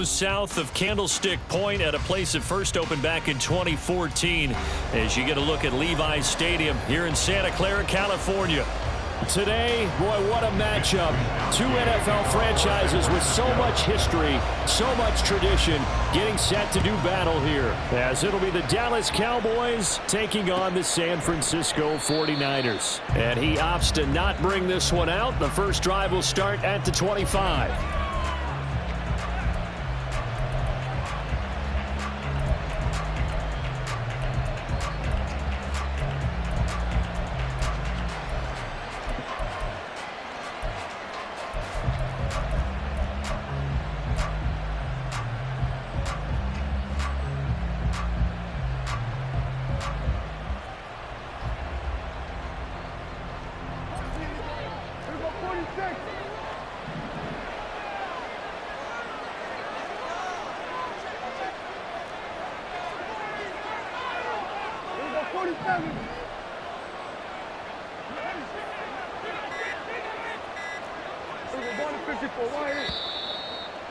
goes south of Candlestick Point at a place that first opened back in 2014 as you get a look at Levi's Stadium here in Santa Clara, California. Today, boy, what a matchup. Two NFL franchises with so much history, so much tradition, getting set to do battle here. As it'll be the Dallas Cowboys taking on the San Francisco 49ers. And he opts to not bring this one out. The first drive will start at the 25.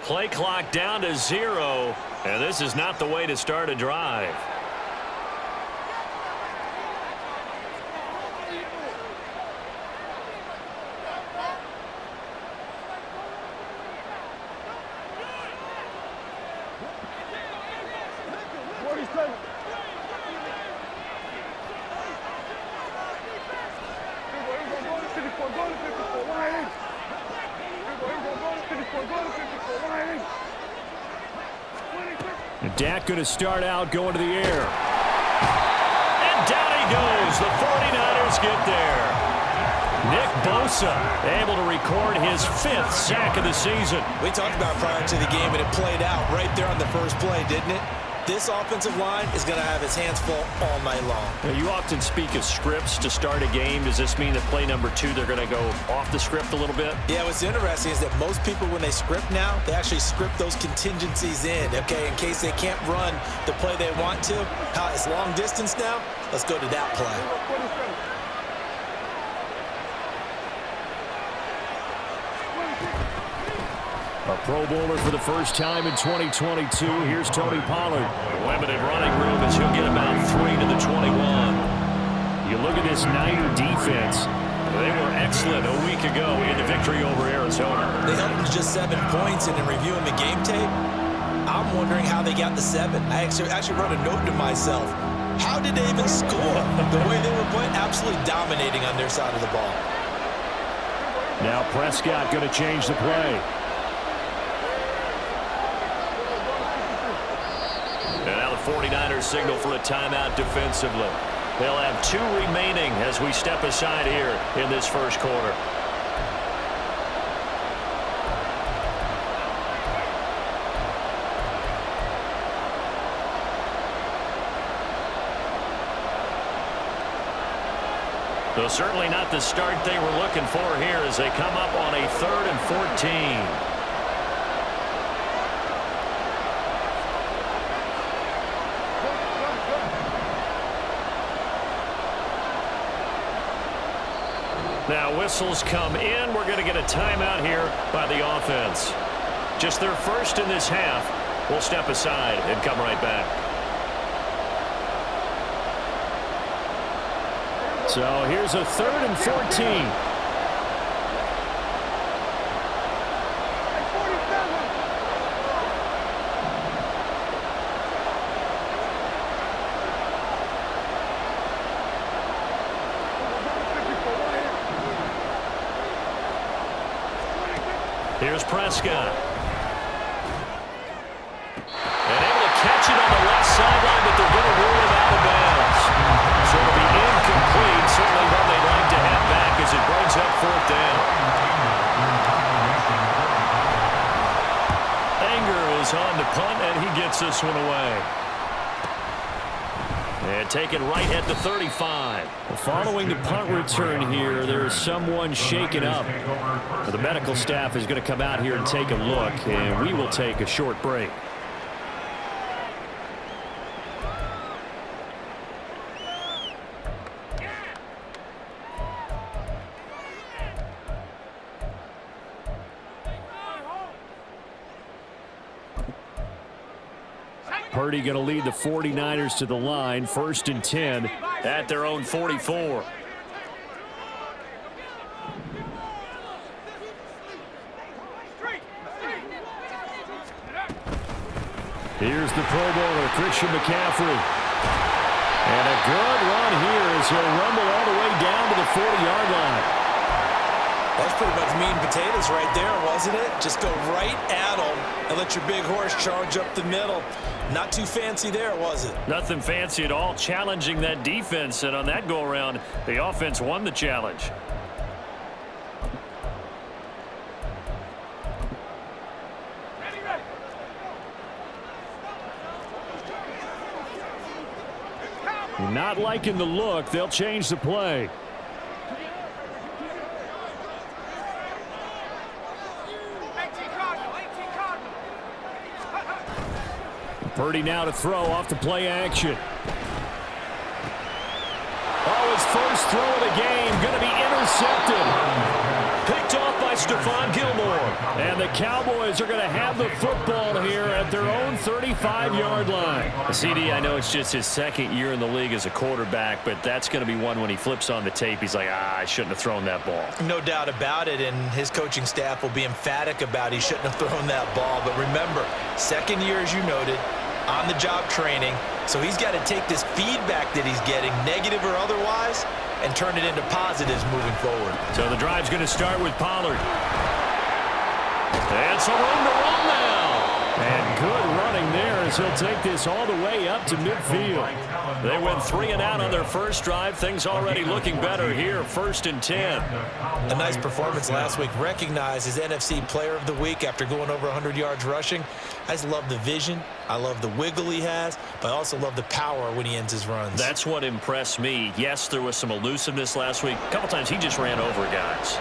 Play clock down to 0, and this is not the way to start a drive. Dak going to start out going to the air. And down he goes. The 49ers get there. Nick Bosa able to record his 5th sack of the season. We talked about prior to the game, and it played out right there on the first play, didn't it? This offensive line is going to have its hands full all night long. Now, you often speak of scripts to start a game. Does this mean that play number 2, they're going to go off the script a little bit? Yeah, what's interesting is that most people, when they script now, they actually script those contingencies in, okay, in case they can't run the play they want to. How it's long distance now? Let's go to that play. A Pro Bowler for the first time in 2022. Here's Tony Pollard. Limited running room as he'll get about 3 to the 21. You look at this Niner defense. They were excellent a week ago in the victory over Arizona. They held them to just 7 points, and in reviewing the game tape, I'm wondering how they got the 7. I actually wrote a note to myself. How did they even score? The way they were playing, absolutely dominating on their side of the ball. Now Prescott going to change the play. And now the 49ers signal for a timeout defensively. They'll have 2 remaining as we step aside here in this first quarter. So certainly not the start they were looking for here as they come up on a 3rd and 14. Now whistles come in. We're going to get a timeout here by the offense. Just their first in this half. We'll step aside and come right back. So here's a 3rd and 14. Here's Prescott. And able to catch it on the left sideline, but they're going to rule him out of bounds. So it'll be incomplete. Certainly one they'd like to have back as it brings up 4th down. Anger is on to punt, and he gets this one away. And taken right at the 35. Following the punt return here, there's someone shaken up. The medical staff is going to come out here and take a look, and we will take a short break. Purdy going to lead the 49ers to the line, 1st and 10 at their own 44. Here's the Pro Bowler, Christian McCaffrey. And a good run here as he'll rumble all the way down to the 40-yard line. That's pretty much meat and potatoes right there, wasn't it? Just go right at them and let your big horse charge up the middle. Not too fancy there, was it? Nothing fancy at all, challenging that defense. And on that go-around, the offense won the challenge. Not liking the look. They'll change the play. Purdy now to throw off the play action. Oh, his first throw of the game going to be intercepted. Picked off by Stephon Gilmore. And the Cowboys are going to have the football here at their own 35-yard line. CD, I know it's just his second year in the league as a quarterback, but that's going to be one when he flips on the tape. He's like, I shouldn't have thrown that ball. No doubt about it, and his coaching staff will be emphatic about he shouldn't have thrown that ball. But remember, second year, as you noted, on-the-job training, so he's got to take this feedback that he's getting, negative or otherwise, and turn it into positives moving forward. So the drive's going to start with Pollard. And some room to run now. And good running there as he'll take this all the way up to midfield. They went 3 and out on their first drive. Things already looking better here, 1st and 10. A nice performance last week. Recognized as NFC Player of the Week after going over 100 yards rushing. I just love the vision. I love the wiggle he has, but I also love the power when he ends his runs. That's what impressed me. Yes, there was some elusiveness last week. A couple times he just ran over guys.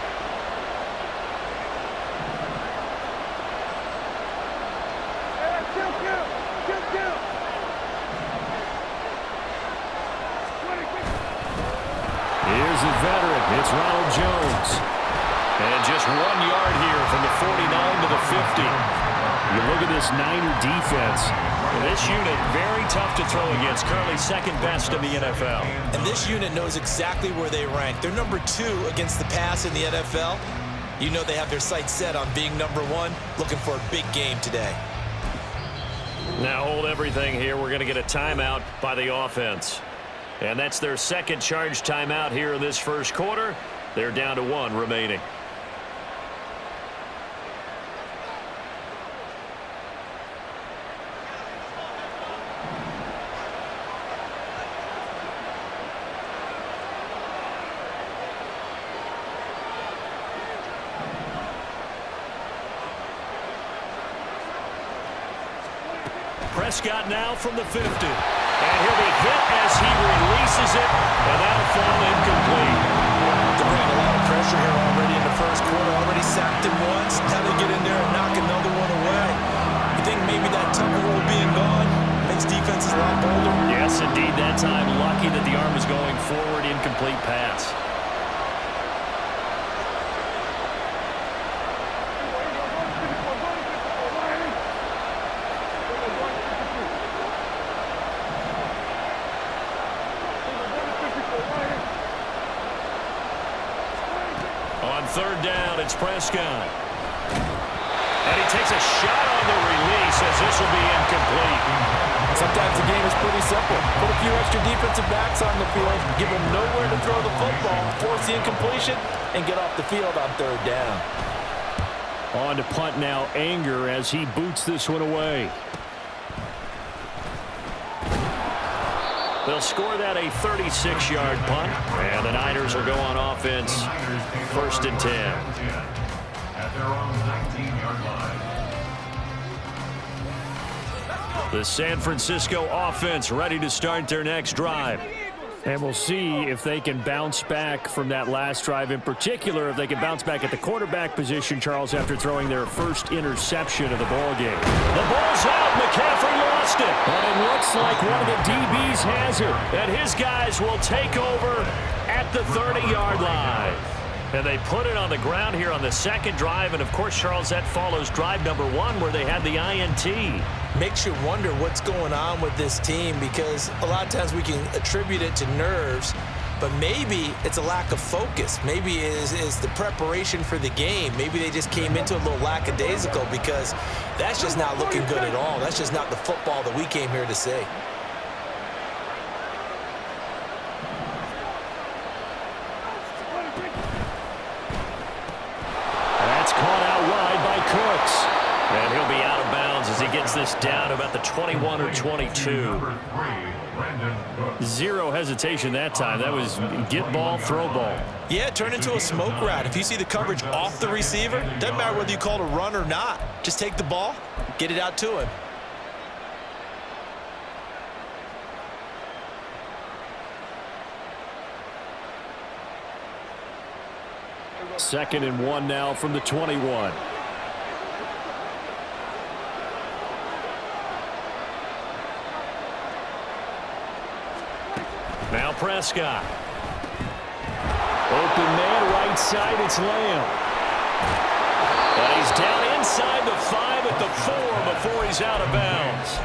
Here's the veteran. It's Ronald Jones. And just 1 yard here from the 49 to the 50. You look at this Niner defense. This unit, very tough to throw against. Currently second best in the NFL. And this unit knows exactly where they rank. They're number 2 against the pass in the NFL. You know they have their sights set on being number 1, looking for a big game today. Now hold everything here. We're going to get a timeout by the offense. And that's their second charge timeout here in this first quarter. They're down to 1 remaining. Prescott now from the 50. And he'll be hit as he releases it, and that'll fall incomplete. They're bringing a lot of pressure here already in the first quarter. Already sacked him once. Now they get in there and knock another one away. You think maybe that Tucker rule being gone makes defenses a lot bolder? Yes, indeed. That time, lucky that the arm was going forward, incomplete pass. On third down, it's Prescott. And he takes a shot on the release as this will be incomplete. Sometimes the game is pretty simple. Put a few extra defensive backs on the field, give them nowhere to throw the football, force the incompletion, and get off the field on third down. On to punt now, Anger as he boots this one away. They'll score that a 36-yard punt, and the Niners will go on offense, 1st and 10. At their own 19-yard line. The San Francisco offense ready to start their next drive. And we'll see if they can bounce back from that last drive. In particular, if they can bounce back at the quarterback position, Charles, after throwing their first interception of the ballgame. The ball's out. McCaffrey lost it. And it looks like one of the DBs has it. And his guys will take over at the 30-yard line. And they put it on the ground here on the second drive. And, of course, Charles, that follows drive number 1 where they had the INT. Makes you wonder what's going on with this team, because a lot of times we can attribute it to nerves, but maybe it's a lack of focus. Maybe it is the preparation for the game. Maybe they just came into a little lackadaisical, because that's just not looking good at all. That's just not the football that we came here to see. That's caught out wide by Cooks. And he'll be out of bounds as he gets this down about the 21 or 22. Zero hesitation that time. That was get ball, throw ball. Yeah, it turned into a smoke route. If you see the coverage off the receiver, doesn't matter whether you call it a run or not. Just take the ball, get it out to him. Second and 1 now from the 21. Now Prescott. Open man, right side, it's Lamb. And he's down inside the 5 at the 4 before he's out of bounds.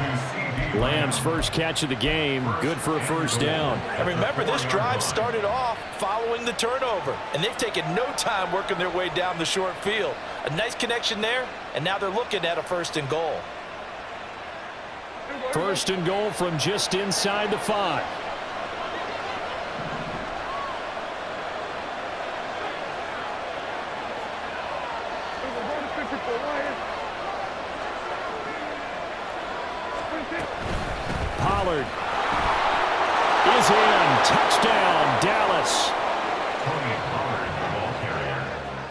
Lamb's first catch of the game, good for a first down. And remember, this drive started off following the turnover, and they've taken no time working their way down the short field. A nice connection there, and now they're looking at a 1st and goal. 1st and goal from just inside the 5. Pollard is in. Touchdown, Dallas.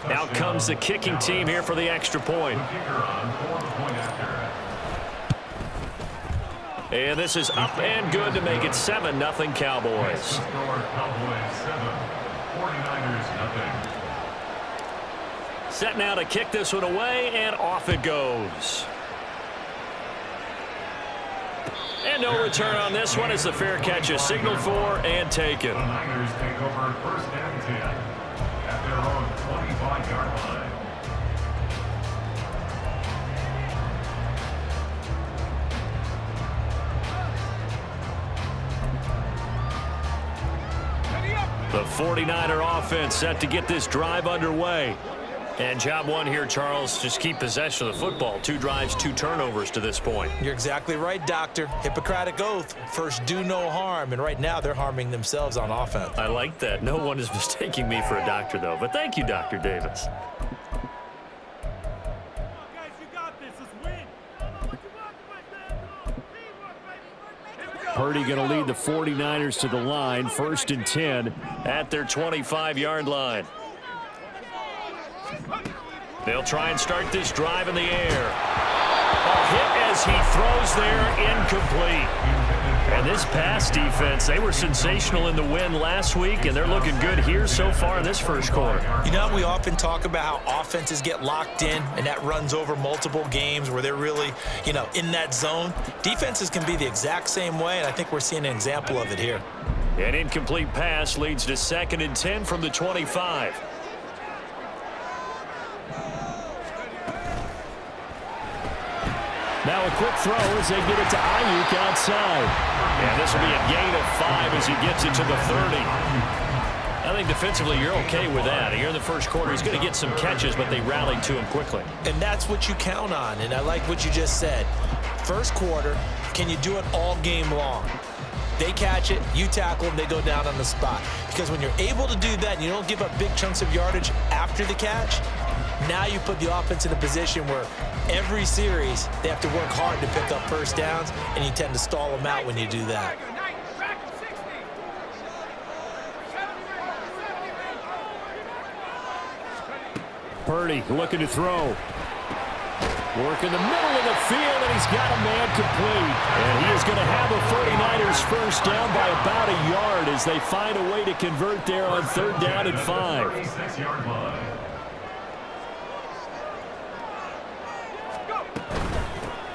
Out comes the kicking team here for the extra point. And this is up and good to make it 7-0 Cowboys. Set now to kick this one away, and off it goes. And no return on this one as the fair catch is signaled for and taken. The Niners take over 1st and 10 at their own 25-yard line. The 49er offense set to get this drive underway. And job 1 here, Charles, just keep possession of the football. 2 drives, 2 turnovers to this point. You're exactly right, Doctor. Hippocratic oath. First, do no harm. And right now, they're harming themselves on offense. I like that. No one is mistaking me for a doctor, though. But thank you, Dr. Davis. Purdy going to lead the 49ers to the line. 1st and 10 at their 25-yard line. They'll try and start this drive in the air. A hit as he throws there, incomplete. And this pass defense, they were sensational in the win last week, and they're looking good here so far in this first quarter. You know, we often talk about how offenses get locked in, and that runs over multiple games where they're really, in that zone. Defenses can be the exact same way, and I think we're seeing an example of it here. An incomplete pass leads to 2nd and 10 from the 25. Now a quick throw as they get it to Ayuk outside. And this will be a gain of 5 as he gets it to the 30. I think defensively you're okay with that. Here in the first quarter, he's going to get some catches, but they rallied to him quickly. And that's what you count on, and I like what you just said. First quarter, can you do it all game long? They catch it, you tackle them, they go down on the spot. Because when you're able to do that and you don't give up big chunks of yardage after the catch, now you put the offense in a position where every series they have to work hard to pick up first downs, and you tend to stall them out when you do that. Purdy looking to throw. Work in the middle of the field, and he's got a man complete. And he is going to have the 49ers first down by about a yard as they find a way to convert there on 3rd down and 5. 36-yard line.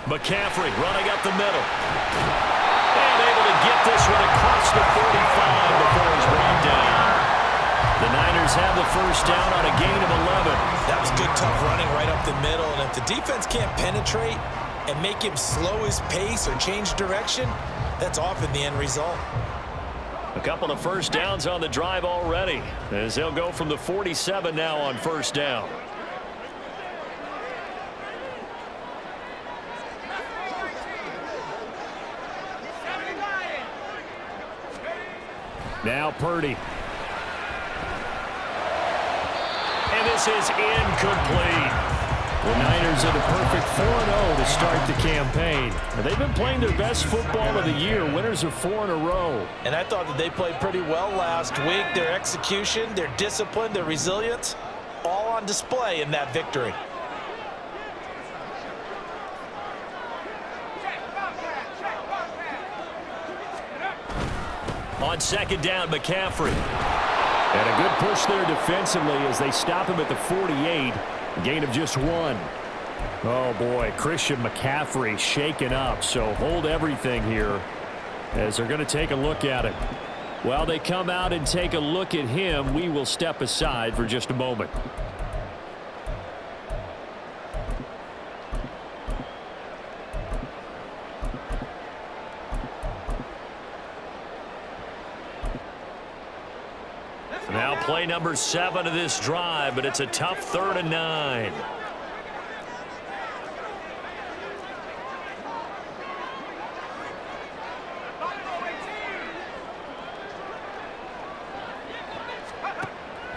McCaffrey running up the middle. And able to get this one across the 45 before he's brought down. The Niners have the first down on a gain of 11. That was good, tough running right up the middle. And if the defense can't penetrate and make him slow his pace or change direction, that's often the end result. A couple of first downs on the drive already, as they'll go from the 47 now on first down. Now Purdy. And this is incomplete. The Niners are the perfect 4-0 to start the campaign. They've been playing their best football of the year. Winners of 4 in a row. And I thought that they played pretty well last week. Their execution, their discipline, their resilience, all on display in that victory. On second down, McCaffrey. And a good push there defensively as they stop him at the 48. Gain of just 1. Oh, boy, Christian McCaffrey shaken up, so hold everything here as they're going to take a look at it. While they come out and take a look at him, we will step aside for just a moment. Now play number 7 of this drive, but it's a tough 3rd and 9.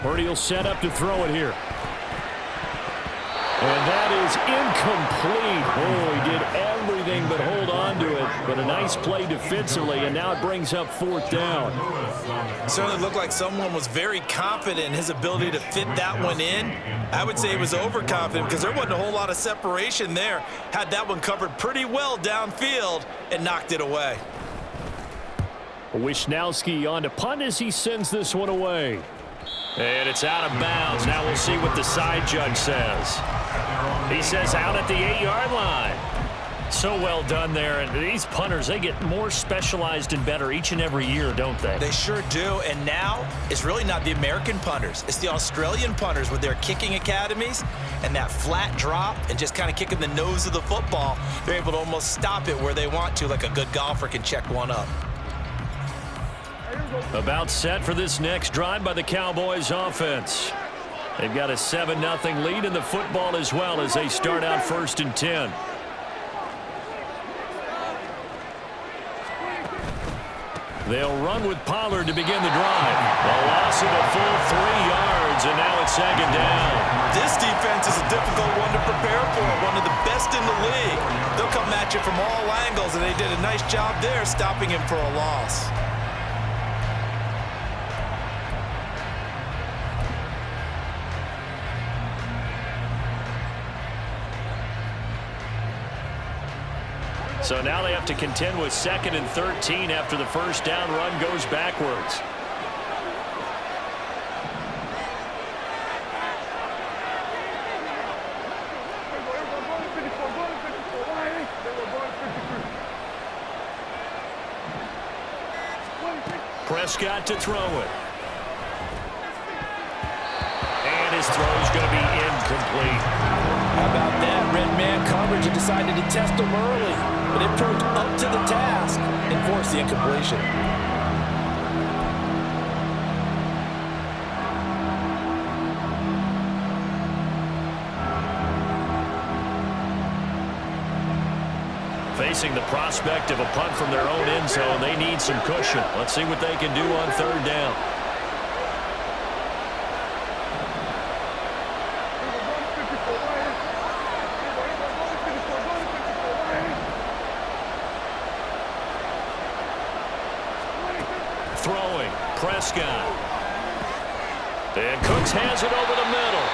Purdy will set up to throw it here. And that is incomplete. Oh, he did everything but hold on to it. But a nice play defensively, and now it brings up 4th down. It certainly looked like someone was very confident in his ability to fit that one in. I would say he was overconfident because there wasn't a whole lot of separation there. Had that one covered pretty well downfield and knocked it away. Wishnowski on to punt as he sends this one away. And it's out of bounds. Now we'll see what the side judge says. He says out at the 8-yard line. So well done there. And these punters, they get more specialized and better each and every year, don't they? They sure do. And now it's really not the American punters. It's the Australian punters with their kicking academies and that flat drop and just kind of kicking the nose of the football. They're able to almost stop it where they want to, like a good golfer can check one up. About set for this next drive by the Cowboys offense. They've got a 7-0 lead in the football as well as they start out 1st and 10. They'll run with Pollard to begin the drive. A loss of a full 3 yards, and now it's 2nd down. This defense is a difficult one to prepare for, one of the best in the league. They'll come at you from all angles, and they did a nice job there stopping him for a loss. So now they have to contend with 2nd and 13 after the first down run goes backwards. Prescott to throw it. And his throw is going to be incomplete. How about that? Red man coverage and decided to test him early, but it proved up to the task and forced the incompletion. Facing the prospect of a punt from their own end zone, they need some cushion. Let's see what they can do on 3rd down. Throwing, Prescott. And Cooks has it over the middle.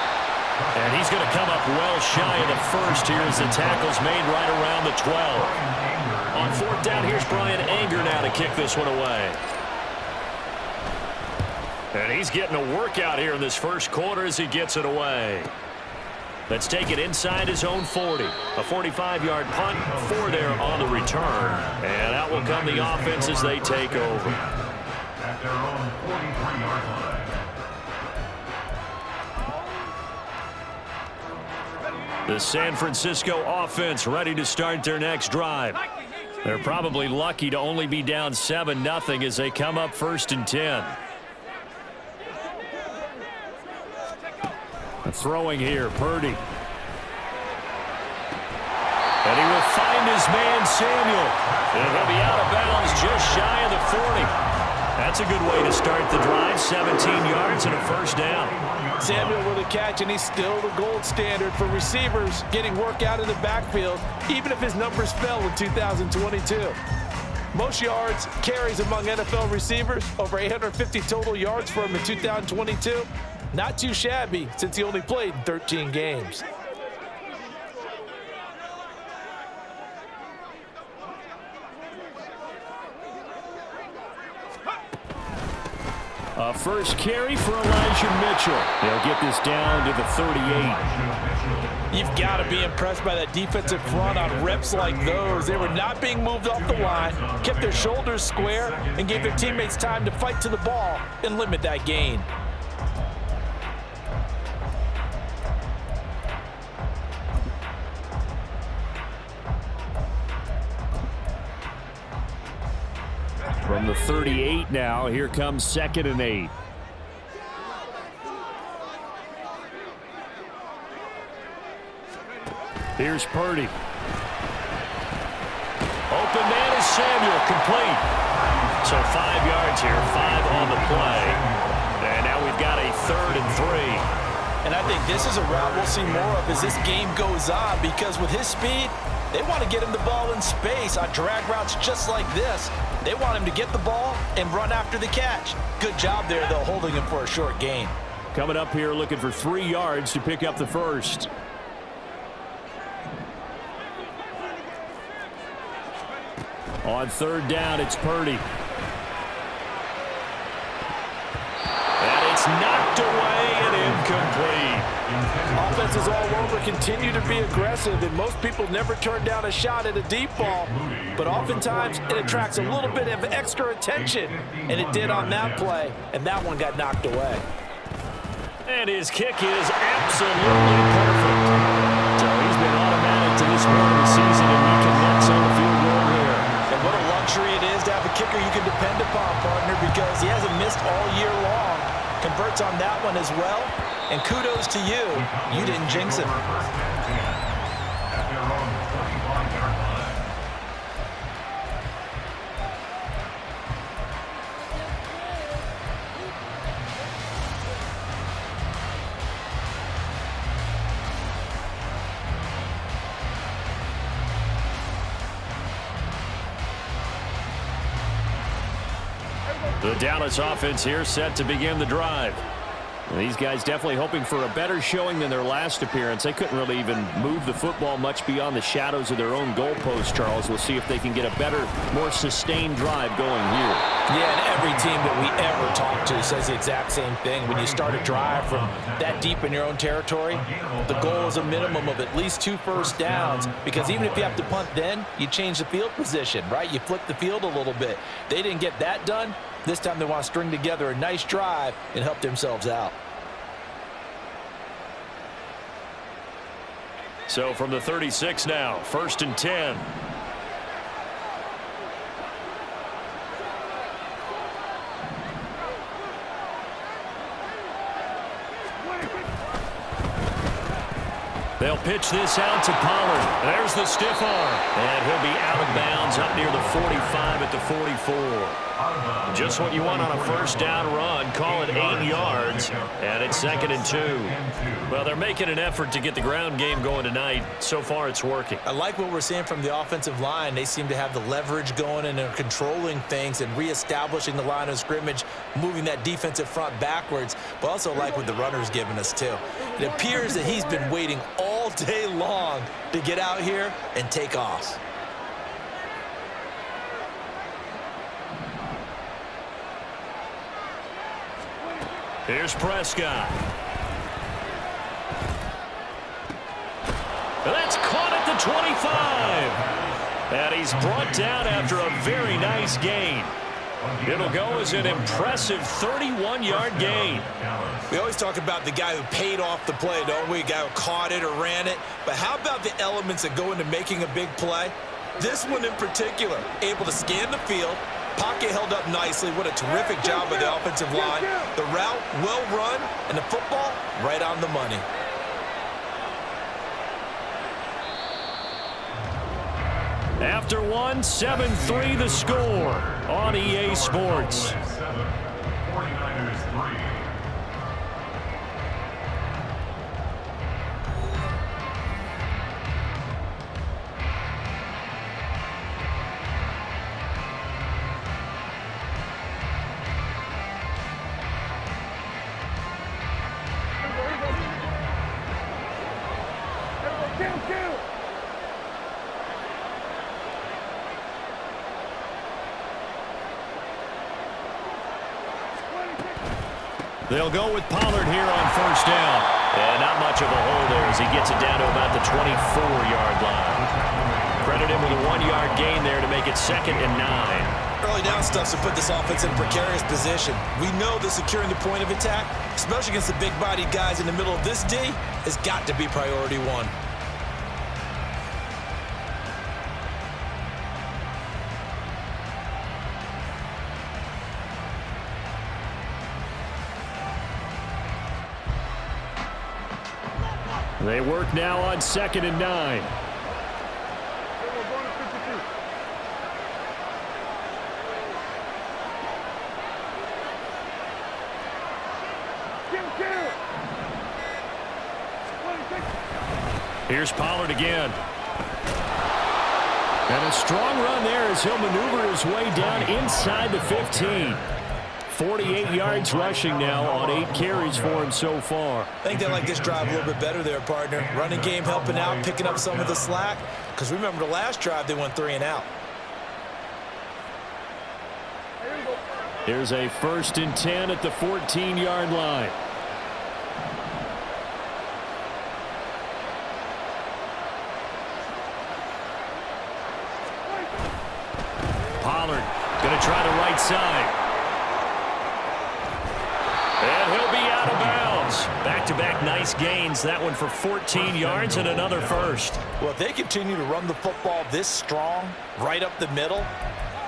And he's going to come up well shy of the first here as the tackle's made right around the 12. On 4th down, here's Brian Anger now to kick this one away. And he's getting a workout here in this first quarter as he gets it away. Let's take it inside his own 40. A 45-yard punt, 4 there on the return. And out will come the offense as they take over. At their own 43-yard line. The San Francisco offense ready to start their next drive. They're probably lucky to only be down 7-0 as they come up 1st and 10. Throwing here, Purdy. And he will find his man, Samuel. And he'll be out of bounds just shy of the 40. That's a good way to start the drive. 17 yards and a 1st down. Samuel with a catch, and he's still the gold standard for receivers getting work out in the backfield, even if his numbers fell in 2022. Most yards, carries among NFL receivers, over 850 total yards for him in 2022. Not too shabby since he only played 13 games. A first carry for Elijah Mitchell. They'll get this down to the 38. You've got to be impressed by that defensive front on reps like those. They were not being moved off the line, kept their shoulders square, and gave their teammates time to fight to the ball and limit that gain. From the 38 now, here comes 2nd and 8. Here's Purdy. Open man is Samuel, complete. So 5 yards here, 5 on the play. And now we've got a 3rd and 3. And I think this is a route we'll see more of as this game goes on, because with his speed, they want to get him the ball in space on drag routes just like this. They want him to get the ball and run after the catch. Good job there, though, holding him for a short gain. Coming up here looking for 3 yards to pick up the 1st. On 3rd down, it's Purdy. And it's knocked away and incomplete. Offenses all over continue to be aggressive, and most people never turn down a shot at a deep ball. But oftentimes, it attracts a little bit of extra attention, and it did on that play, and that one got knocked away. And his kick is absolutely perfect. So he's been automatic to this point of the season, and he connects on the field goal here. And what a luxury it is to have a kicker you can depend upon, partner, because he hasn't missed all year long. Converts on that one as well. And kudos to you. You didn't jinx him. At their own 25-yard line. The Dallas offense here set to begin the drive. These guys definitely hoping for a better showing than their last appearance. They couldn't really even move the football much beyond the shadows of their own goalpost, Charles. We'll see if they can get a better, more sustained drive going here. Yeah, and every team that we ever talk to says the exact same thing. When you start a drive from that deep in your own territory, the goal is a minimum of at least 2 first downs, because even if you have to punt then, you change the field position, right? You flip the field a little bit. They didn't get that done. This time they want to string together a nice drive and help themselves out. So from the 36 now, 1st and 10. They'll pitch this out to Pollard. There's the stiff arm. And he'll be out of bounds up near the 45 at the 44. Just what you want on a first down run. Call it 8 yards. And it's 2nd and 2. Well, they're making an effort to get the ground game going tonight. So far, it's working. I like what we're seeing from the offensive line. They seem to have the leverage going and are controlling things and reestablishing the line of scrimmage, moving that defensive front backwards, but also like what the runner's giving us too. It appears that he's been waiting all day long to get out here and take off. Here's Prescott. That's caught at the 25. And he's brought down after a very nice gain. It'll go as an impressive 31-yard gain. We always talk about the guy who paid off the play, don't we? A guy who caught it or ran it. But how about the elements that go into making a big play? This one in particular, able to scan the field, pocket held up nicely. What a terrific job by the offensive line. The route, well run, and the football, right on the money. After one, 7-3 the score on EA Sports. 49ers 3. They'll go with Pollard here on first down. And not much of a hole there as he gets it down to about the 24-yard line. Credit him with a 1-yard gain there to make it 2nd and 9. Early down stuff to put this offense in precarious position. We know that securing the point of attack, especially against the big-bodied guys in the middle of this D, has got to be priority one. They work now on 2nd and 9. Here's Pollard again. And a strong run there as he'll maneuver his way down inside the 15. 48 yards rushing now on 8 carries for him so far. I think they like this drive a little bit better there, partner. Running game helping out, picking up some of the slack. Because remember, the last drive, they went 3 and out. Here's a 1st and 10 at the 14-yard line. Pollard going to try the right side. And he'll be out of bounds. Back-to-back nice gains. That one for 14 yards and another first. Well, if they continue to run the football this strong, right up the middle,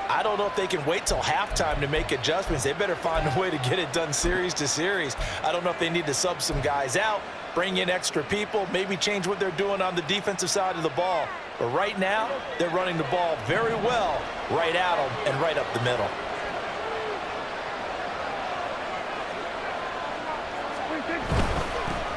I don't know if they can wait till halftime to make adjustments. They better find a way to get it done series to series. I don't know if they need to sub some guys out, bring in extra people, maybe change what they're doing on the defensive side of the ball. But right now, they're running the ball very well right at them and right up the middle.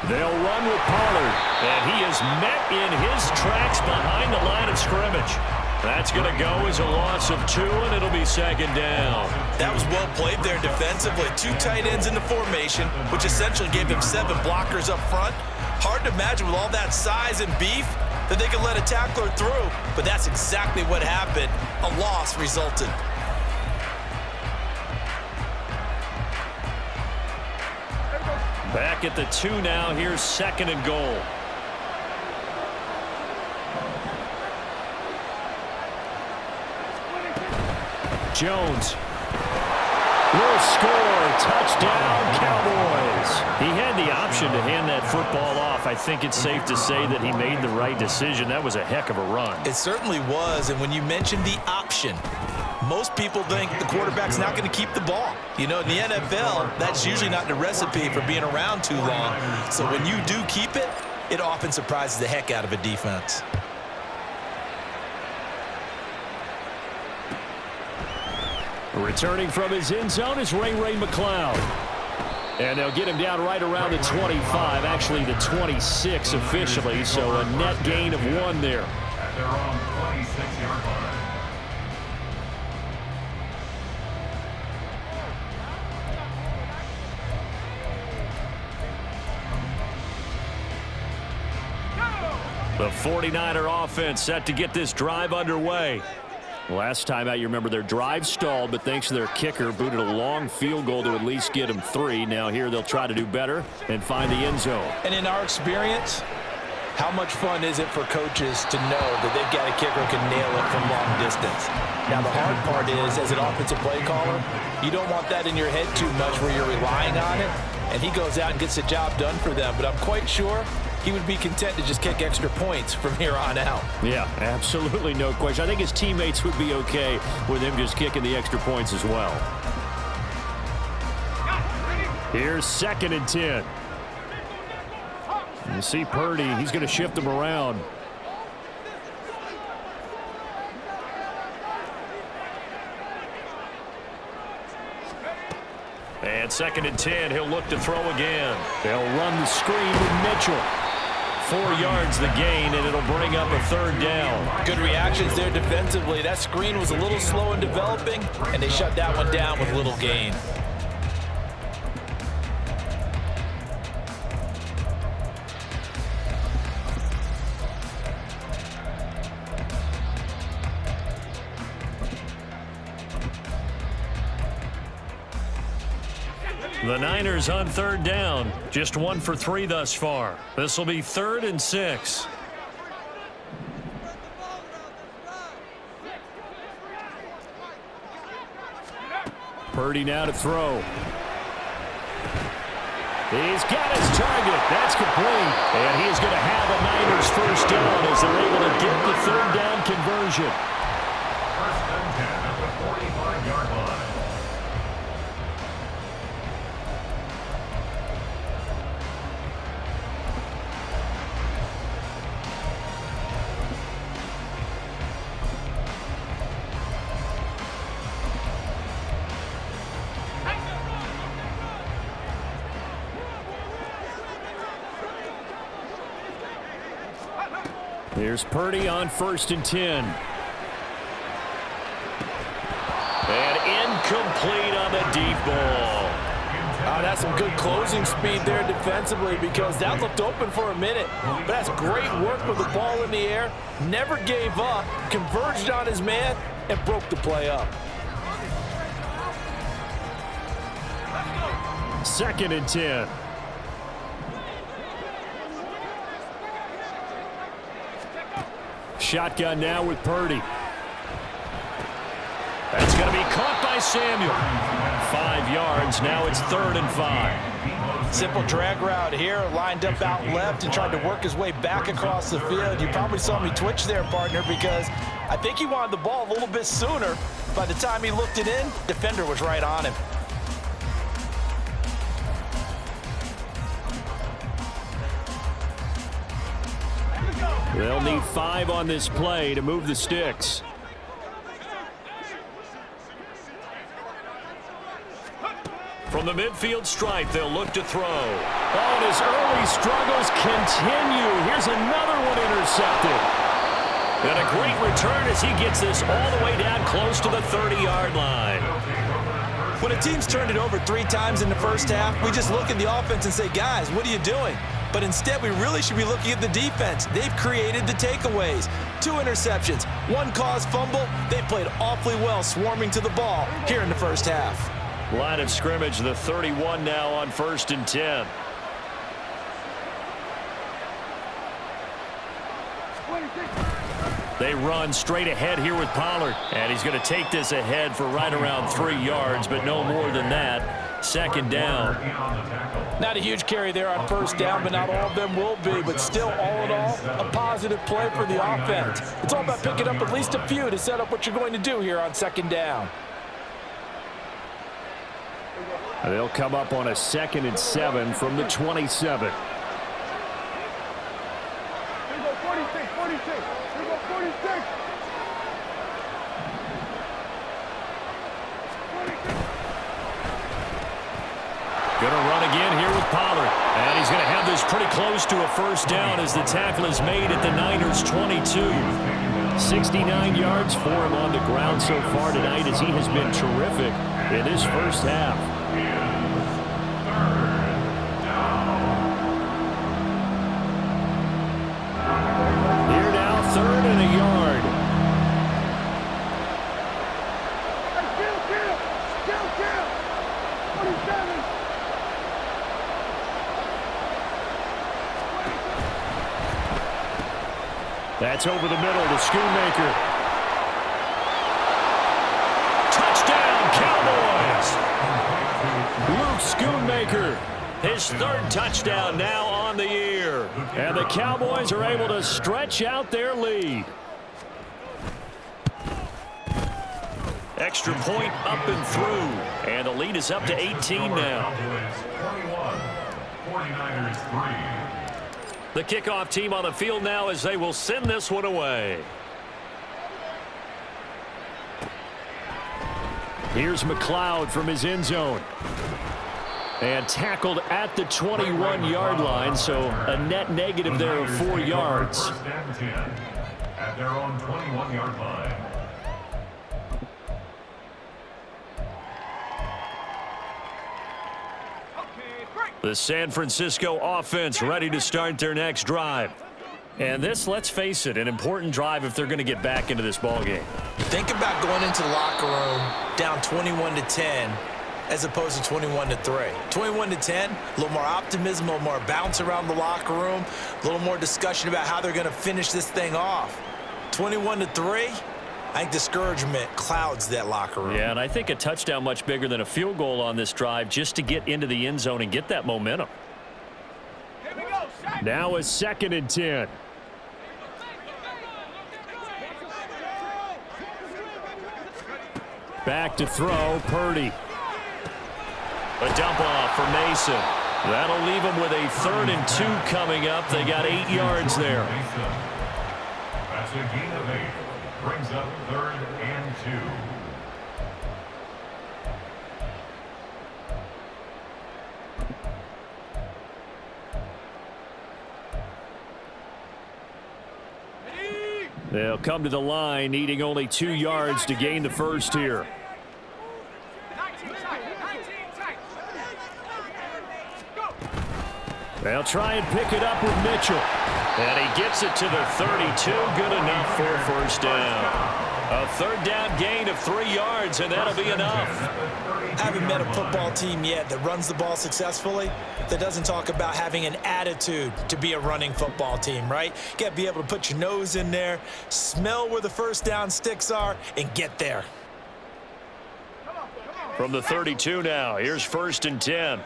They'll run with Pollard, and he is met in his tracks behind the line of scrimmage. That's going to go as a loss of 2, and it'll be 2nd down. That was well played there defensively. 2 tight ends in the formation, which essentially gave them 7 blockers up front. Hard to imagine with all that size and beef that they could let a tackler through, but that's exactly what happened. A loss resulted. Back at the 2 now. Here's 2nd and goal. Jones will score. Touchdown, Cowboys. He had the option to hand that football off. I think it's safe to say that he made the right decision. That was a heck of a run. It certainly was, and when you mentioned the option, most people think the quarterback's not going to keep the ball. You know, in the NFL, that's usually not the recipe for being around too long. So when you do keep it, it often surprises the heck out of a defense. Returning from his end zone is Ray McCloud. And they'll get him down right around the 25, actually the 26 officially, so a net gain of 1 there. At their own 26-yard line. The 49er offense set to get this drive underway. Last time out, you remember their drive stalled, but thanks to their kicker, booted a long field goal to at least get them 3. Now here they'll try to do better and find the end zone. And in our experience, How much fun is it for coaches to know that they've got a kicker who can nail it from long distance? Now, the hard part is, as an offensive play caller, you don't want that in your head too much where you're relying on it, and he goes out and gets the job done for them. But I'm quite sure he would be content to just kick extra points from here on out. Yeah, absolutely no question. I think his teammates would be okay with him just kicking the extra points as well. Here's 2nd and 10. You see Purdy, he's going to shift him around. And 2nd and 10, he'll look to throw again. They'll run the screen with Mitchell. 4 yards the gain, and it'll bring up a 3rd down. Good reactions there defensively. That screen was a little slow in developing, and they shut that one down with little gain. The Niners on 3rd down. Just 1 for 3 thus far. This will be 3rd and 6. Purdy now to throw. He's got his target. That's complete. And he's going to have a Niners 1st down as they're able to get the 3rd down conversion. 1st and 10 at the 45-yard line. Here's Purdy on 1st and 10. And incomplete on the deep ball. That's some good closing speed there defensively because that looked open for a minute. But that's great work with the ball in the air. Never gave up, converged on his man, and broke the play up. 2nd and 10. Shotgun now with Purdy. That's going to be caught by Samuel. 5 yards. Now it's 3rd and 5. Simple drag route here, lined up out left and tried to work his way back across the field. You probably saw me twitch there, partner, because I think he wanted the ball a little bit sooner. By the time he looked it in, defender was right on him. They'll need 5 on this play to move the sticks. From the midfield stripe, they'll look to throw. Oh, and his early struggles continue. Here's another one intercepted. And a great return as he gets this all the way down close to the 30-yard line. When a team's turned it over 3 times in the first half, we just look at the offense and say, guys, what are you doing? But instead, we really should be looking at the defense. They've created the takeaways. 2 interceptions, 1 caused fumble. They played awfully well swarming to the ball here in the first half. Line of scrimmage, the 31 now on 1st and 10. They run straight ahead here with Pollard. And he's going to take this ahead for right around 3 yards, but no more than that. 2nd down. Not a huge carry there on 1st down, but not all of them will be. But still, all in all, a positive play for the offense. It's all about picking up at least a few to set up what you're going to do here on 2nd down. They'll come up on a 2nd and 7 from the 27. Going to run again here with Pollard. And he's going to have this pretty close to a 1st down as the tackle is made at the Niners' 22. 69 yards for him on the ground so far tonight as he has been terrific in this first half. Here now, 3rd and a yard. That's over the middle to Schoonmaker. Touchdown, Cowboys! Luke Schoonmaker. His third touchdown now on the year. And the Cowboys are able to stretch out their lead. Extra point up and through. And the lead is up to 18 now. 21, 49ers 3. The kickoff team on the field now as they will send this one away. Here's McLeod from his end zone. And tackled at the 21-yard line, so a net negative there of 4 yards. First and 10 at their own 21-yard line. The San Francisco offense ready to start their next drive. And this, let's face it, an important drive if they're going to get back into this ballgame. Think about going into the locker room down 21-10 as opposed to 21-3. 21-10, a little more optimism, a little more bounce around the locker room, a little more discussion about how they're going to finish this thing off. 21-3, I think discouragement clouds that locker room. Yeah, and I think a touchdown much bigger than a field goal on this drive just to get into the end zone and get that momentum. Now a 2nd and 10. Back to throw, Purdy. A dump off for Mason. That'll leave them with a 3rd and 2 coming up. They got 8 yards there. That's a gain of 8. Brings up 3rd and 2. They'll come to the line, needing only 2 yards to gain the first here. They'll try and pick it up with Mitchell. And he gets it to the 32. Good enough for a first down. A 3rd down gain of 3 yards, and that'll be enough. I haven't met a football team yet that runs the ball successfully that doesn't talk about having an attitude to be a running football team, right? You got to be able to put your nose in there, smell where the first down sticks are, and get there. From the 32 now, here's 1st and 10.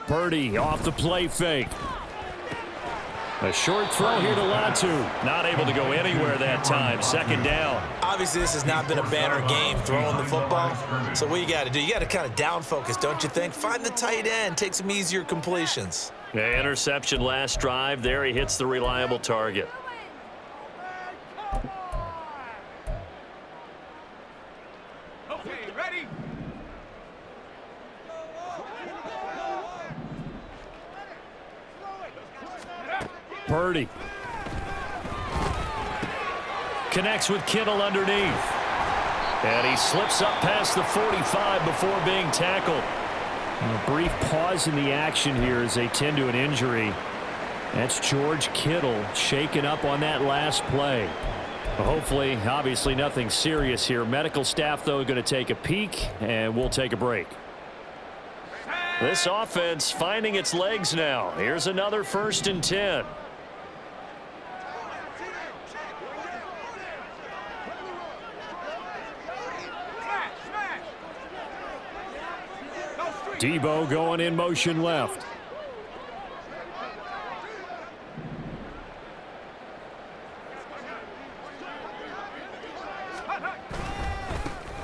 Purdy off the play fake. A short throw here to Latu. Not able to go anywhere that time. 2nd down. Obviously, this has not been a banner game throwing the football. So what you got to do, you got to kind of down focus, don't you think? Find the tight end, take some easier completions. Yeah, interception last drive. There he hits the reliable target. Purdy. Connects with Kittle underneath. And he slips up past the 45 before being tackled. A brief pause in the action here as they tend to an injury. That's George Kittle shaken up on that last play. Hopefully, obviously nothing serious here. Medical staff, though, going to take a peek, and we'll take a break. This offense finding its legs now. Here's another 1st and 10. Debo going in motion left.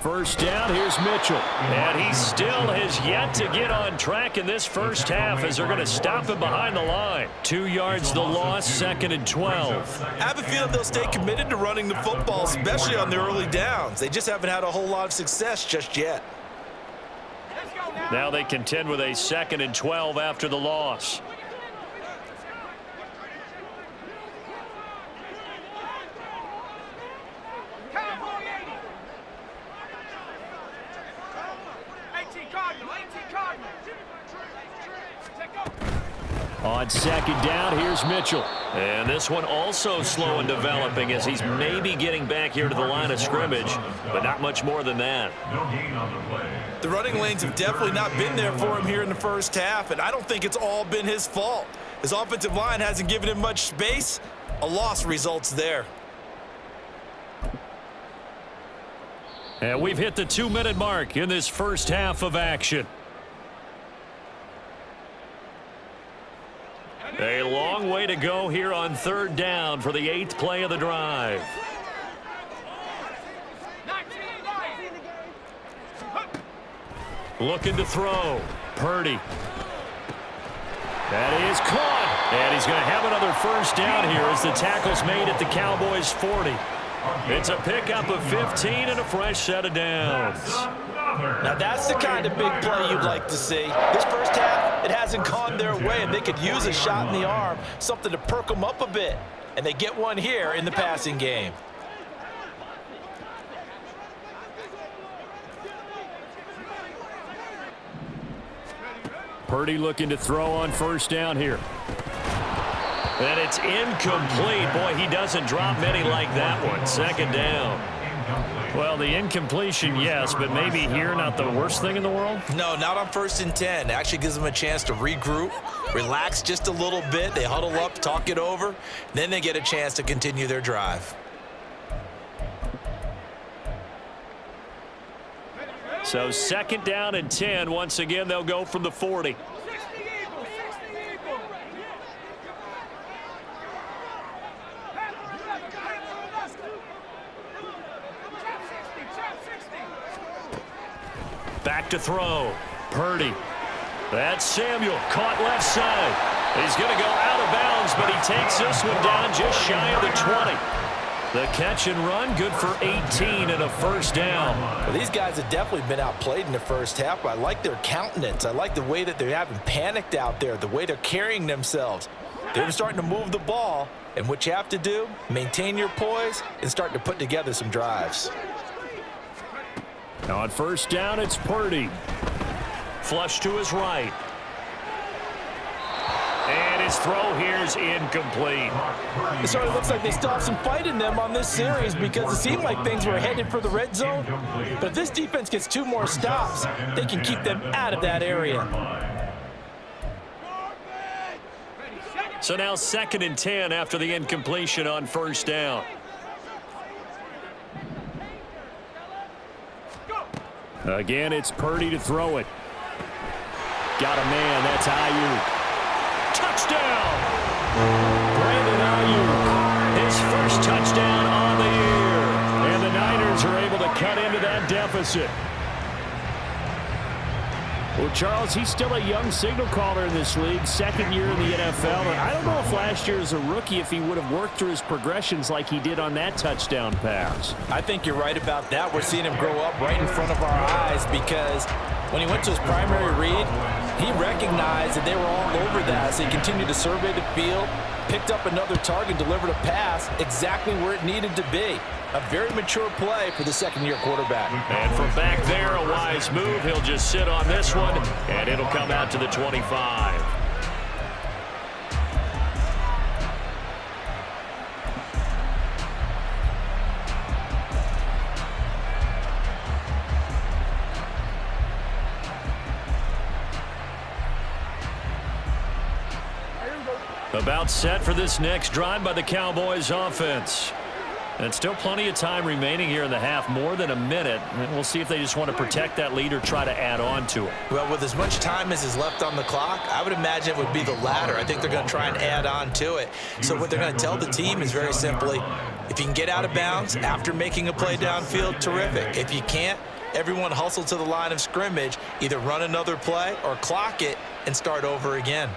First down, here's Mitchell. And he still has yet to get on track in this first half as they're going to stop him behind the line. 2 yards the loss, 2nd and 12. I have a feeling they'll stay committed to running the football, especially on the early downs. They just haven't had a whole lot of success just yet. Now they contend with a 2nd and 12 after the loss. On second down, here's Mitchell. And this one also slow in developing as he's maybe getting back here to the line of scrimmage, but not much more than that. No gain on the play. The running lanes have definitely not been there for him here in the first half, and I don't think it's all been his fault. His offensive line hasn't given him much space. A loss results there. And we've hit the 2-minute mark in this first half of action. A long way to go here on third down for the 8th play of the drive. Looking to throw. Purdy. That is caught. And he's going to have another first down here as the tackle's made at the Cowboys' 40. It's a pickup of 15 and a fresh set of downs. Now that's the kind of big play you'd like to see. This first half, it hasn't gone their way, and they could use a shot in the arm, something to perk them up a bit. And they get one here in the passing game. Purdy looking to throw on first down here. And it's incomplete. Boy, he doesn't drop many like that one. Second down. Well, the incompletion, yes, but maybe here not the worst thing in the world? No, not on 1st and 10. It actually gives them a chance to regroup, relax just a little bit. They huddle up, talk it over. Then they get a chance to continue their drive. So second down and 10. Once again, they'll go from the 40. Back to throw. Purdy. That's Samuel. Caught left side. He's going to go out of bounds, but he takes this one down just shy of the 20. The catch and run, good for 18 and a first down. Well, these guys have definitely been outplayed in the first half, but I like their countenance. I like the way that they haven't panicked out there, the way they're carrying themselves. They're starting to move the ball, and what you have to do, maintain your poise and start to put together some drives. On first down, it's Purdy. Flush to his right. And his throw here's incomplete. It sort of looks like they still have some fight in them on this series because it seemed like things were headed for the red zone. But if this defense gets 2 more stops, they can keep them out of that area. So now second and 10 after the incompletion on first down. Again, it's Purdy to throw it. Got a man. That's Ayuk. Touchdown! Brandon Ayuk, his first touchdown on the year. And the Niners are able to cut into that deficit. Well, Charles, he's still a young signal caller in this league, second year in the NFL. And I don't know if last year as a rookie, if he would have worked through his progressions like he did on that touchdown pass. I think you're right about that. We're seeing him grow up right in front of our eyes because when he went to his primary read, he recognized that they were all over that. So he continued to survey the field, picked up another target, delivered a pass exactly where it needed to be. A very mature play for the second-year quarterback. And from back there, a wise move. He'll just sit on this one, and it'll come out to the 25. About set for this next drive by the Cowboys offense. And still plenty of time remaining here in the half, more than a minute. And we'll see if they just want to protect that lead or try to add on to it. Well, with as much time as is left on the clock, I would imagine it would be the latter. I think they're going to try and add on to it. So what they're going to tell the team is very simply, if you can get out of bounds after making a play downfield, terrific. If you can't, everyone hustle to the line of scrimmage, either run another play or clock it and start over again.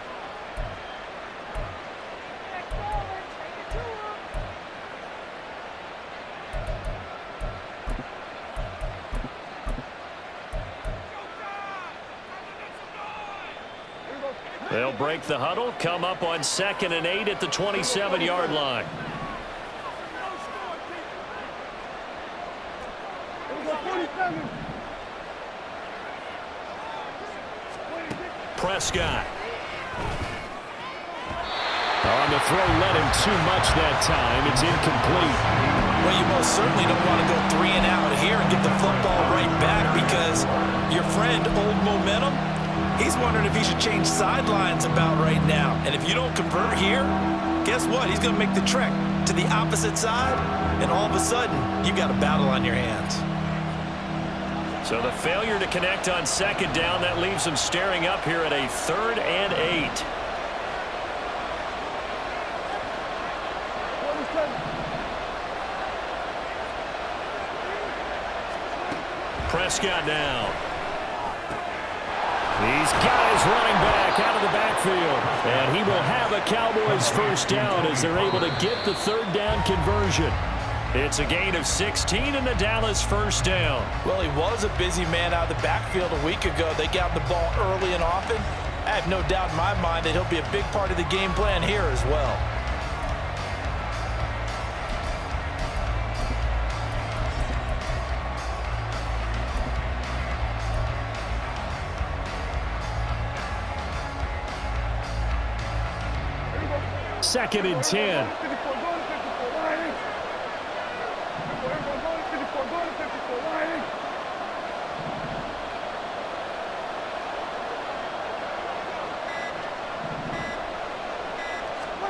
They'll break the huddle, come up on 2nd and 8 at the 27-yard line. Prescott. On the throw, led him too much that time. It's incomplete. Well, you most certainly don't want to go 3 and out here and get the football right back because your friend, Old Momentum, he's wondering if he should change sidelines about right now. And if you don't convert here, guess what? He's going to make the trek to the opposite side, and all of a sudden, you've got a battle on your hands. So the failure to connect on second down, that leaves them staring up here at a 3rd and 8. Prescott now. He's got his running back out of the backfield. And he will have a Cowboys first down as they're able to get the 3rd down conversion. It's a gain of 16 and the Dallas first down. Well, he was a busy man out of the backfield a week ago. They got the ball early and often. I have no doubt in my mind that he'll be a big part of the game plan here as well. Second and 10.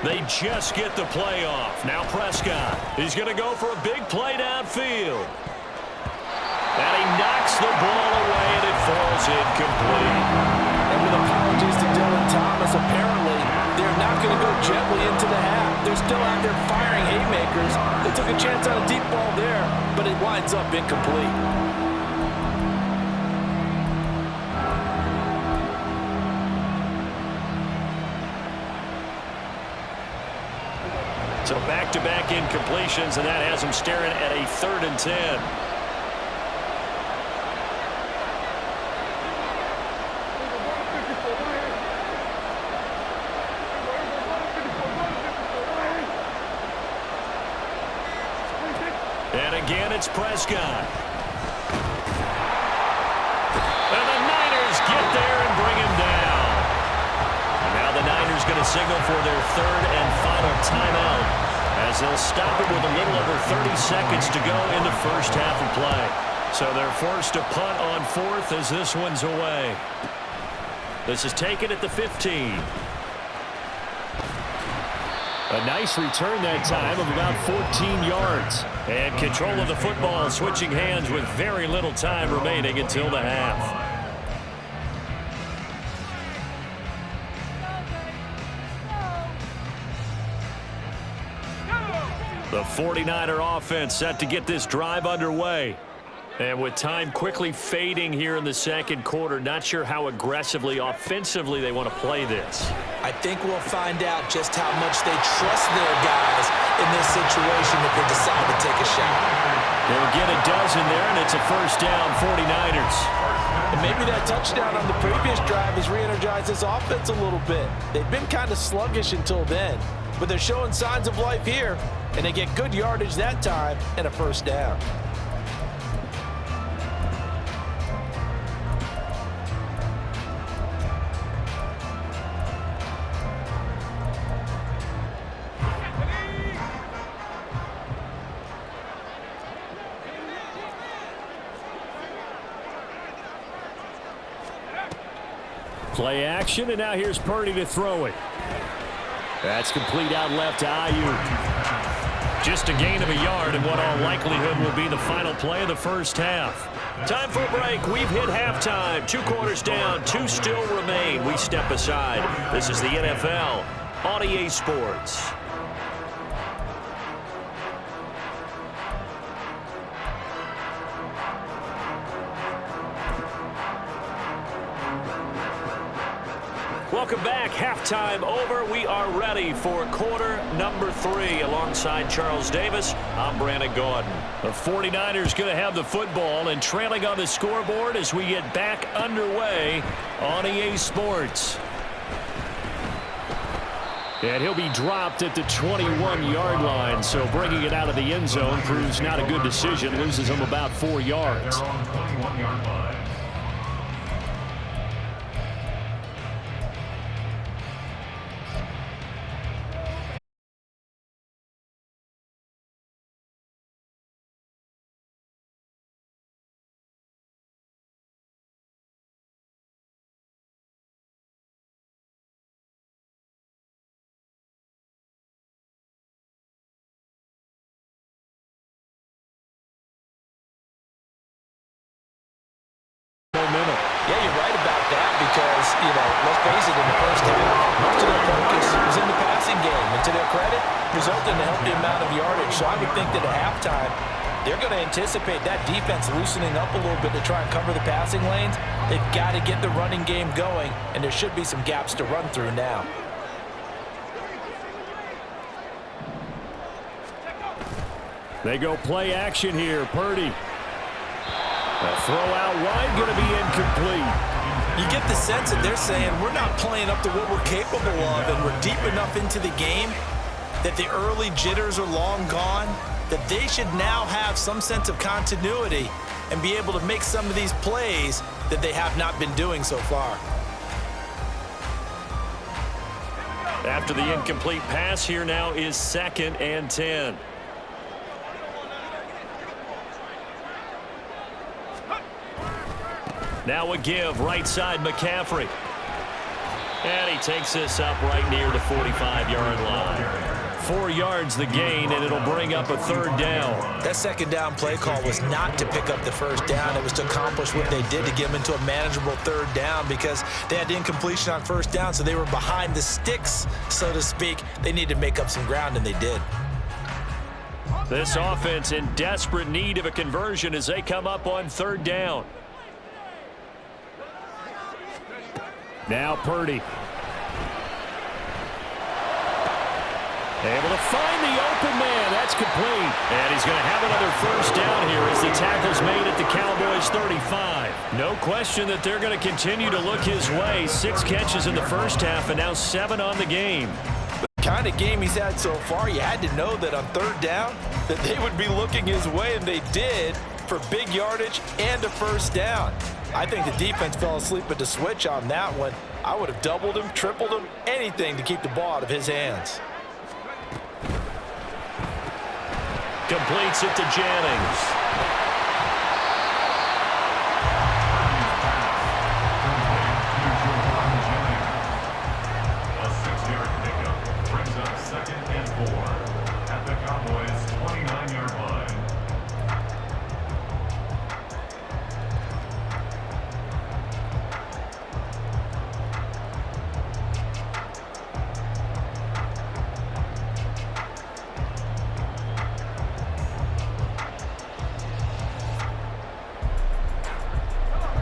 They just get the play off. Now Prescott. He's going to go for a big play downfield. And he knocks the ball away, and it falls incomplete. And with apologies to Dylan Thomas, apparently they're not going to go gently into the half. They're still out there firing haymakers. They took a chance on a deep ball there, but it winds up incomplete. So back-to-back incompletions, and that has them staring at a 3rd and 10. And again, it's Prescott. And the Niners get there and bring him down. And now the Niners going to signal for their 3rd and final timeout as they'll stop it with a little over 30 seconds to go in the first half of play. So they're forced to punt on 4th as this one's away. This is taken at the 15. A nice return that time of about 14 yards. And control of the football switching hands with very little time remaining until the half. The 49er offense set to get this drive underway. And with time quickly fading here in the second quarter, not sure how aggressively, offensively they want to play this. I think we'll find out just how much they trust their guys in this situation if they decide to take a shot. They'll get a dozen there, and it's a first down, 49ers. And maybe that touchdown on the previous drive has re-energized this offense a little bit. They've been kind of sluggish until then, but they're showing signs of life here, and they get good yardage that time and a first down. Play action, and now here's Purdy to throw it. That's complete out left to Ayuk. Just a gain of a yard in what all likelihood will be the final play of the first half. Time for a break. We've hit halftime. 2 quarters down, 2 still remain. We step aside. This is the NFL on EA Sports. Welcome back. Halftime over. We are ready for quarter number 3. Alongside Charles Davis, I'm Brandon Gaudin. The 49ers going to have the football and trailing on the scoreboard as we get back underway on EA Sports. And he'll be dropped at the 21-yard line, so bringing it out of the end zone proves not a good decision. Loses him about 4 yards. They're on the 21-yard line. resulting in a healthy amount of yardage. So I would think that at halftime, they're going to anticipate that defense loosening up a little bit to try and cover the passing lanes. They've got to get the running game going, and there should be some gaps to run through now. They go play action here. Purdy. A throw out wide, going to be incomplete. You get the sense that they're saying we're not playing up to what we're capable of, and we're deep enough into the game that the early jitters are long gone, that they should now have some sense of continuity and be able to make some of these plays that they have not been doing so far. After the incomplete pass, here now is 2nd and 10. Now a give, right side McCaffrey. And he takes this up right near the 45-yard line. 4 yards the gain, and it'll bring up a 3rd down. That 2nd down play call was not to pick up the 1st down. It was to accomplish what they did to get them into a manageable 3rd down because they had incompletion on 1st down, so they were behind the sticks, so to speak. They needed to make up some ground, and they did. This offense in desperate need of a conversion as they come up on 3rd down. Now Purdy. Able to find the open man. That's complete. And he's going to have another 1st down here as the tackle's made at the Cowboys 35. No question that they're going to continue to look his way. 6 catches in the first half and now 7 on the game. The kind of game he's had so far, you had to know that on 3rd down that they would be looking his way, and they did for big yardage and a 1st down. I think the defense fell asleep at the switch on that one. I would have doubled him, tripled him, anything to keep the ball out of his hands. Completes it to Jennings. A 6-yard pickup brings up 2nd and 4 at the Cowboys' 29-yard line.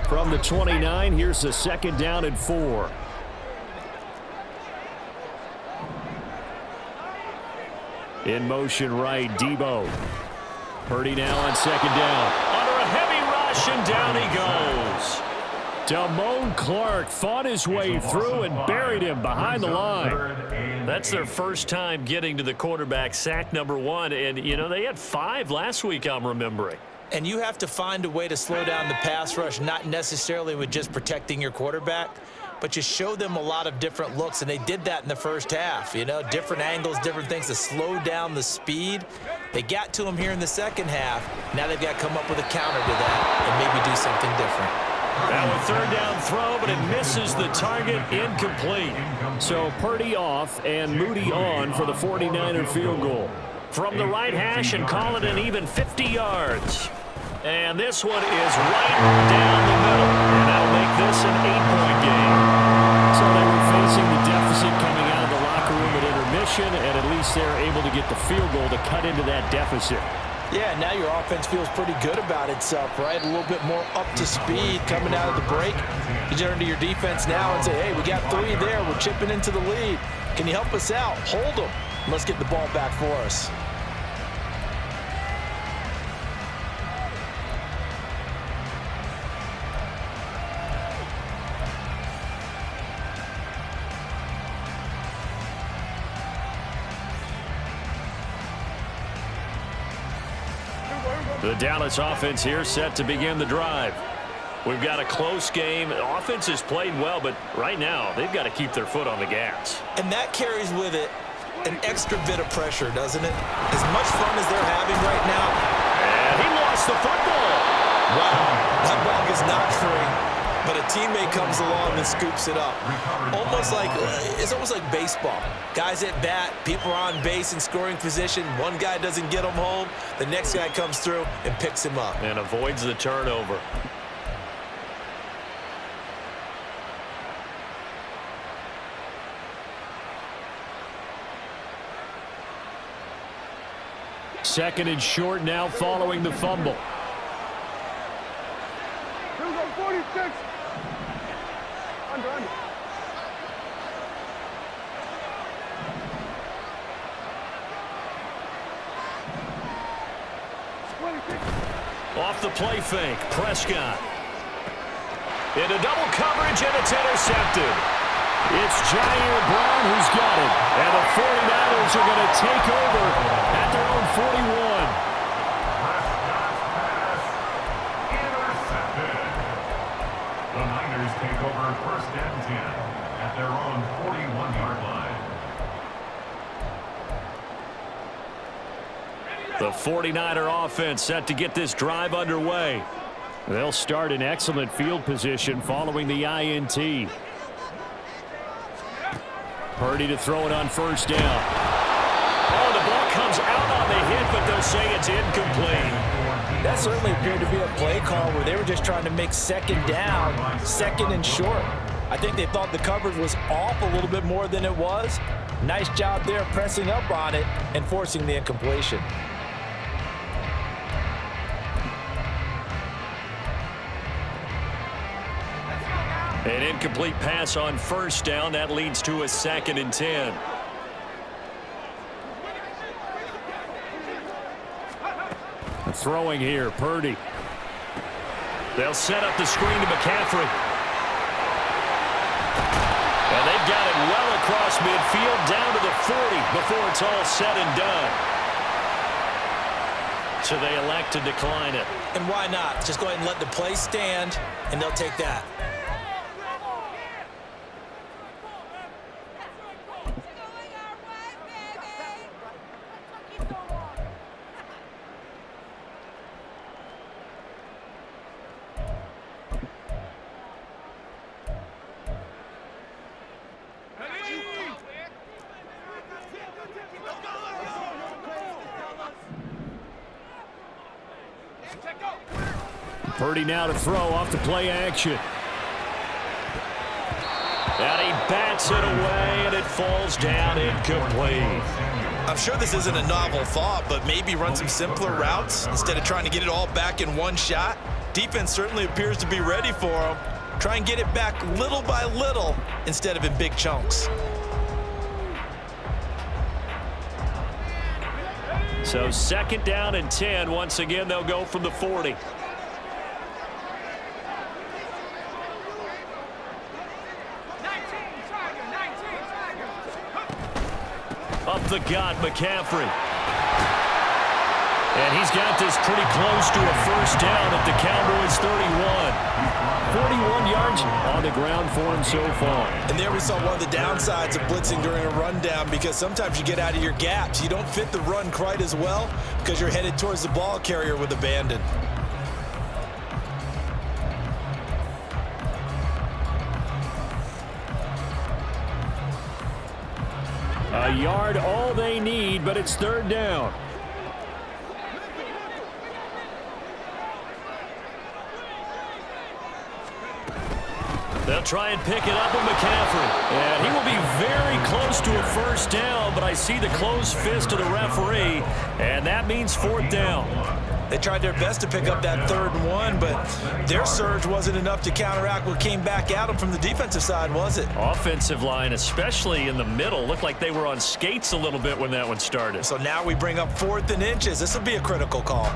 From the 29, here's the 2nd down and 4. In motion right, Debo. Purdy now on 2nd down. Under a heavy rush, and down he goes. Damone Clark fought his way through and buried him behind the line. That's their first time getting to the quarterback, sack number 1. And, you know, they had 5 last week, I'm remembering. And you have to find a way to slow down the pass rush, not necessarily with just protecting your quarterback, but you show them a lot of different looks, and they did that in the first half. You know, different angles, different things to slow down the speed. They got to him here in the second half. Now they've got to come up with a counter to that and maybe do something different. Now a 3rd down throw, but it misses the target, incomplete. So Purdy off and Moody on for the 49er field goal. From the right hash and call it an even 50 yards. And this one is right down the middle. And that'll make this an 8-point game. So they were facing the deficit coming out of the locker room at intermission, and at least they're able to get the field goal to cut into that deficit. Yeah, now your offense feels pretty good about itself, right? A little bit more up to speed coming out of the break. You turn to your defense now and say, hey, we got 3 there. We're chipping into the lead. Can you help us out? Hold them. Let's get the ball back for us. The Dallas offense here set to begin the drive. We've got a close game. The offense has played well, but right now they've got to keep their foot on the gas. And that carries with it an extra bit of pressure, doesn't it? As much fun as they're having right now. And he lost the football. Wow, that ball gets knocked free. But a teammate comes along and scoops it up. It's almost like baseball. Guys at bat, people are on base in scoring position. One guy doesn't get him home. The next guy comes through and picks him up. And avoids the turnover. Second and short now following the fumble. Here we go, 46. Under. Off the play fake, Prescott. Into double coverage, and it's intercepted. It's Jair Brown who's got it. And the 49ers are going to take over at their own 41. Intercepted. The Niners take over first and 10 at their own 41-yard line. The 49er offense set to get this drive underway. They'll start in excellent field position following the INT. Purdy to throw it on first down. Oh, the ball comes out on the hit, but they'll say it's incomplete. That certainly appeared to be a play call where they were just trying to make second down, second and short. I think they thought the coverage was off a little bit more than it was. Nice job there pressing up on it and forcing the incompletion. An incomplete pass on first down. That leads to a second and 10. Throwing here, Purdy. They'll set up the screen to McCaffrey. And they've got it well across midfield down to the 40 before it's all said and done. So they elect to decline it. And why not? Just go ahead and let the play stand, and they'll take that. Purdy now to throw off the play action. And he bats it away, and it falls down incomplete. I'm sure this isn't a novel thought, but maybe run some simpler routes instead of trying to get it all back in one shot. Defense certainly appears to be ready for him. Try and get it back little by little instead of in big chunks. So second down and 10. Once again, they'll go from the 40. Up the gut, McCaffrey. And he's got this pretty close to a first down at the Cowboys 31. 41 yards on the ground for him so far. And there we saw one of the downsides of blitzing during a rundown, because sometimes you get out of your gaps. You don't fit the run quite as well because you're headed towards the ball carrier with abandon. A yard all they need, but it's third down. They'll try and pick it up with McCaffrey. And he will be very close to a first down, but I see the closed fist of the referee, and that means fourth down. They tried their best to pick up that 3rd and 1, but their surge wasn't enough to counteract what came back at them from the defensive side, was it? Offensive line, especially in the middle, looked like they were on skates a little bit when that one started. So now we bring up 4th and inches. This will be a critical call.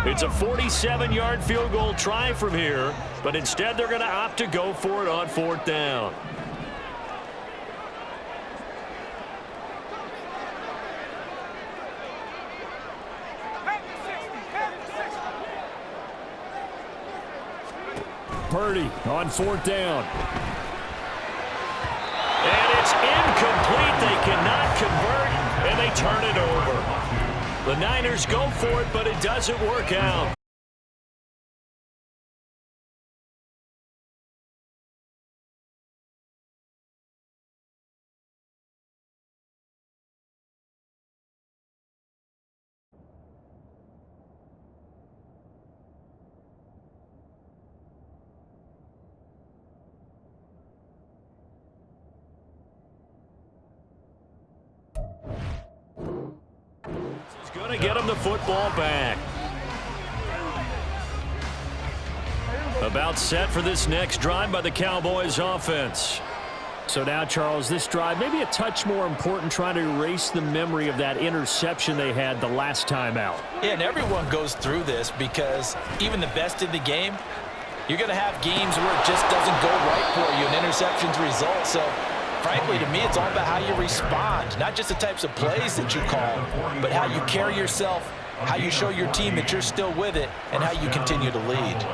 It's a 47-yard field goal try from here, but instead they're going to opt to go for it on fourth down. Purdy on fourth down. And it's incomplete. They cannot convert, and they turn it over. The Niners go for it, but it doesn't work out. Going to get him the football back. About set for this next drive by the Cowboys offense. So now, Charles, this drive maybe a touch more important, trying to erase the memory of that interception they had the last time out. Yeah, and everyone goes through this because even the best in the game, you're going to have games where it just doesn't go right for you, and interceptions result. So, frankly, to me, it's all about how you respond, not just the types of plays that you call, but how you carry yourself, how you show your team that you're still with it, and how you continue to lead.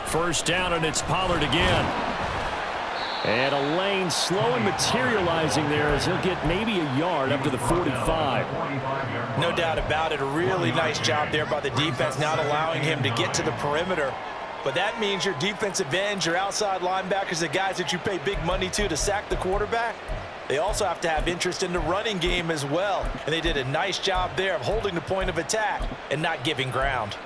First down, and it's Pollard again. And a lane slow and materializing there as he'll get maybe a yard up to the 45. No doubt about it. A really nice job there by the defense, not allowing him to get to the perimeter. But that means your defensive ends, your outside linebackers, the guys that you pay big money to sack the quarterback, they also have to have interest in the running game as well. And they did a nice job there of holding the point of attack and not giving ground.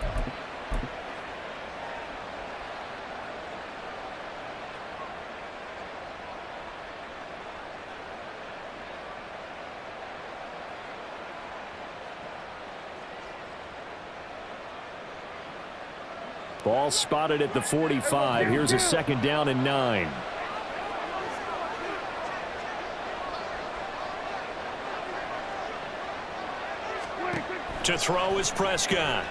Ball spotted at the 45. Here's a second down and 9. To throw is Prescott.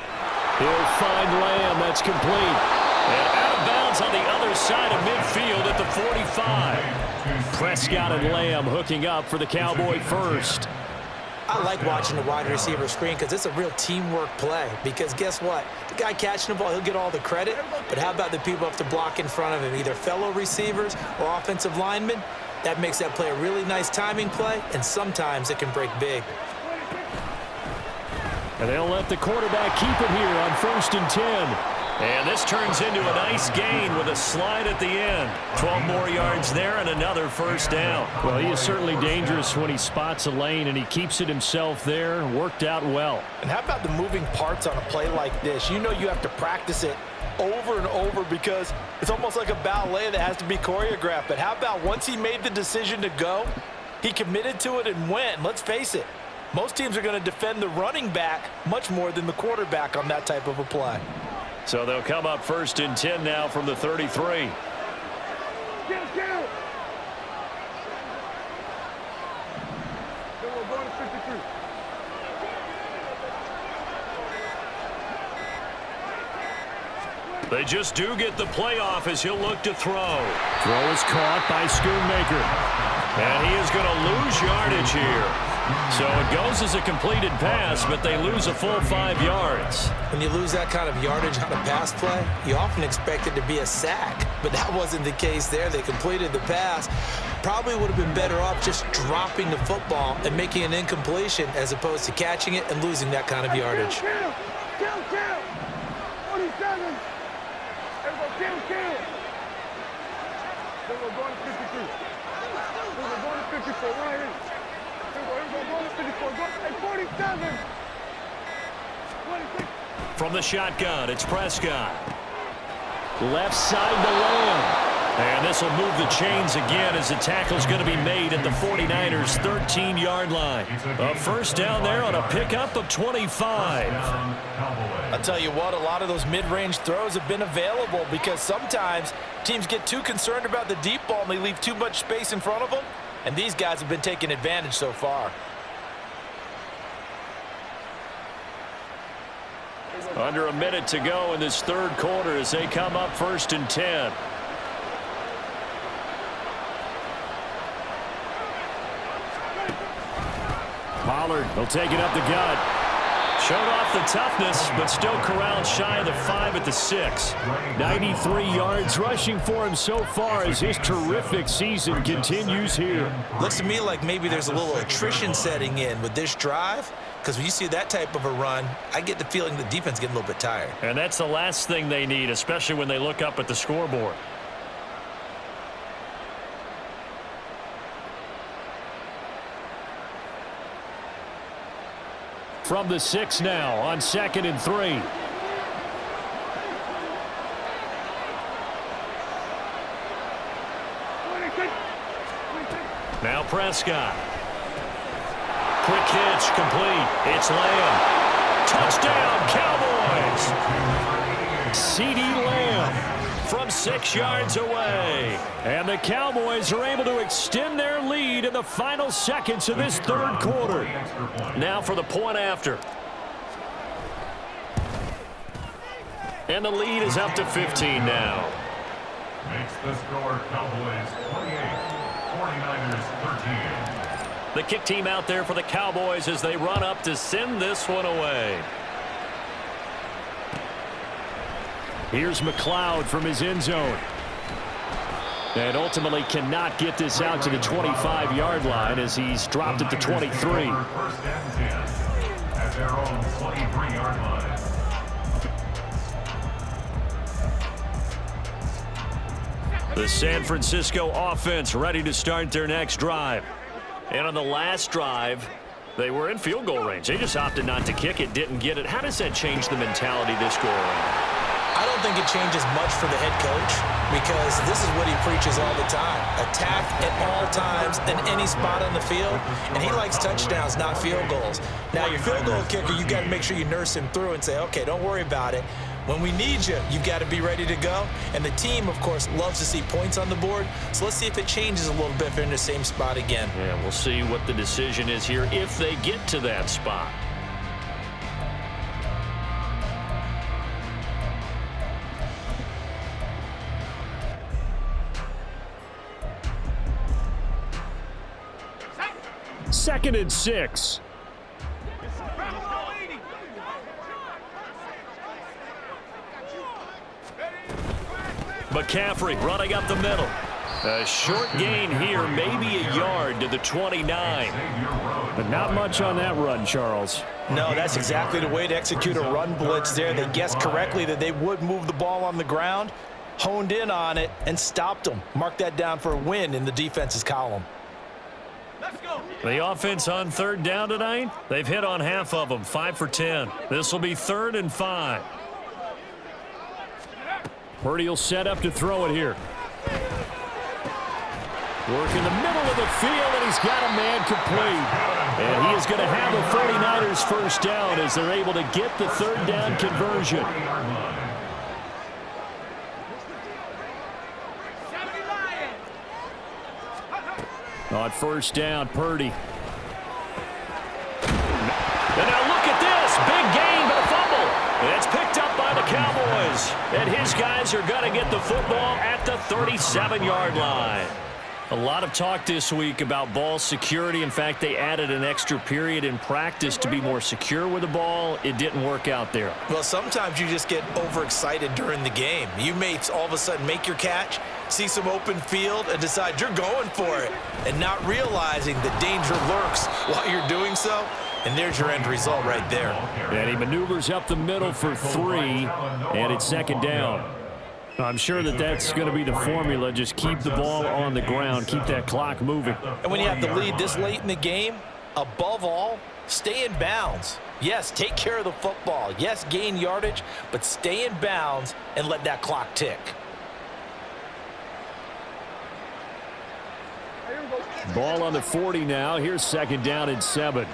He'll find Lamb. That's complete. And out of bounds on the other side of midfield at the 45. Prescott and Lamb hooking up for the Cowboy first. I like watching the wide receiver screen because it's a real teamwork play. Because guess what? The guy catching the ball, he'll get all the credit. But how about the people up to block in front of him, either fellow receivers or offensive linemen? That makes that play a really nice timing play, and sometimes it can break big. And they'll let the quarterback keep it here on 1st and 10. And this turns into a nice gain with a slide at the end. 12 more yards there and another first down. Well, he is certainly dangerous when he spots a lane, and he keeps it himself there. Worked out well. And how about the moving parts on a play like this? You know you have to practice it over and over because it's almost like a ballet that has to be choreographed. But how about once he made the decision to go, he committed to it and went. Let's face it, most teams are going to defend the running back much more than the quarterback on that type of a play. So they'll come up 1st and 10 now from the 33. They just do get the playoff as he'll look to throw. Throw is caught by Schoonmaker. And he is going to lose yardage here. So it goes as a completed pass, but they lose a full 5 yards. When you lose that kind of yardage on a pass play, you often expect it to be a sack. But that wasn't the case there. They completed the pass. Probably would have been better off just dropping the football and making an incompletion as opposed to catching it and losing that kind of yardage. Kill! 47! Everybody kill! Then we're going to 53. Then we're going to 54 right here. From the shotgun, it's Prescott. Left side to Lamb. And this will move the chains again as the tackle's going to be made at the 49ers' 13-yard line. A first down there on a pickup of 25. I'll tell you what, a lot of those mid-range throws have been available because sometimes teams get too concerned about the deep ball and they leave too much space in front of them. And these guys have been taking advantage so far. Under a minute to go in this third quarter as they come up 1st and 10. Pollard will take it up the gut. Showed off the toughness, but still corralled shy of the 5 at the 6. 93 yards rushing for him so far as his terrific season continues here. Looks to me like maybe there's a little attrition setting in with this drive. because when you see that type of a run, I get the feeling the defense getting a little bit tired. And that's the last thing they need, especially when they look up at the scoreboard. From the 6 now on 2nd and 3. Now Prescott. Quick hitch, complete. It's Lamb. Touchdown, Cowboys! CeeDee Lamb. From 6 yards away. And the Cowboys are able to extend their lead in the final seconds of this third quarter. Now for the point after. And the lead is up to 15 now. Makes the score Cowboys 28, 49ers 13. The kick team out there for the Cowboys as they run up to send this one away. Here's McLeod from his end zone. And ultimately cannot get this out to the 25-yard line as he's dropped at the 23. First and 10 at their own 23-yard line. The San Francisco offense ready to start their next drive. And on the last drive, they were in field goal range. They just opted not to kick it, didn't get it. How does that change the mentality this go around? I don't think it changes much for the head coach because this is what he preaches all the time. Attack at all times in any spot on the field, and he likes touchdowns, not field goals. Now, your field goal kicker, you got to make sure you nurse him through and say, okay, don't worry about it. When we need you, you've got to be ready to go. And the team, of course, loves to see points on the board. So let's see if it changes a little bit if they're in the same spot again. Yeah, we'll see what the decision is here if they get to that spot. Second and 6. McCaffrey running up the middle. A short gain here, maybe a yard to the 29. But not much on that run, Charles. No, that's exactly the way to execute a run blitz there. They guessed correctly that they would move the ball on the ground, honed in on it, and stopped them. Mark that down for a win in the defense's column. The offense on third down tonight, they've hit on half of them, 5 for 10. This will be 3rd and 5. Purdy will set up to throw it here. Work in the middle of the field, and he's got a man complete. And he is going to have the 49ers first down as they're able to get the third down conversion. On first down, Purdy. And now look at this. Big gain, but a fumble. And it's picked up by the Cowboys. And his guys are going to get the football at the 37-yard line. A lot of talk this week about ball security. In fact, they added an extra period in practice to be more secure with the ball. It didn't work out there. Well, sometimes you just get overexcited during the game. You may all of a sudden make your catch, see some open field, and decide you're going for it, and not realizing the danger lurks while you're doing so. And there's your end result right there. And he maneuvers up the middle for 3, and it's second down. I'm sure that that's going to be the formula. Just keep the ball on the ground. Keep that clock moving. And when you have the lead this late in the game, above all, stay in bounds. Yes, take care of the football. Yes, gain yardage, but stay in bounds and let that clock tick. Ball on the 40 now. Here's second down and 7.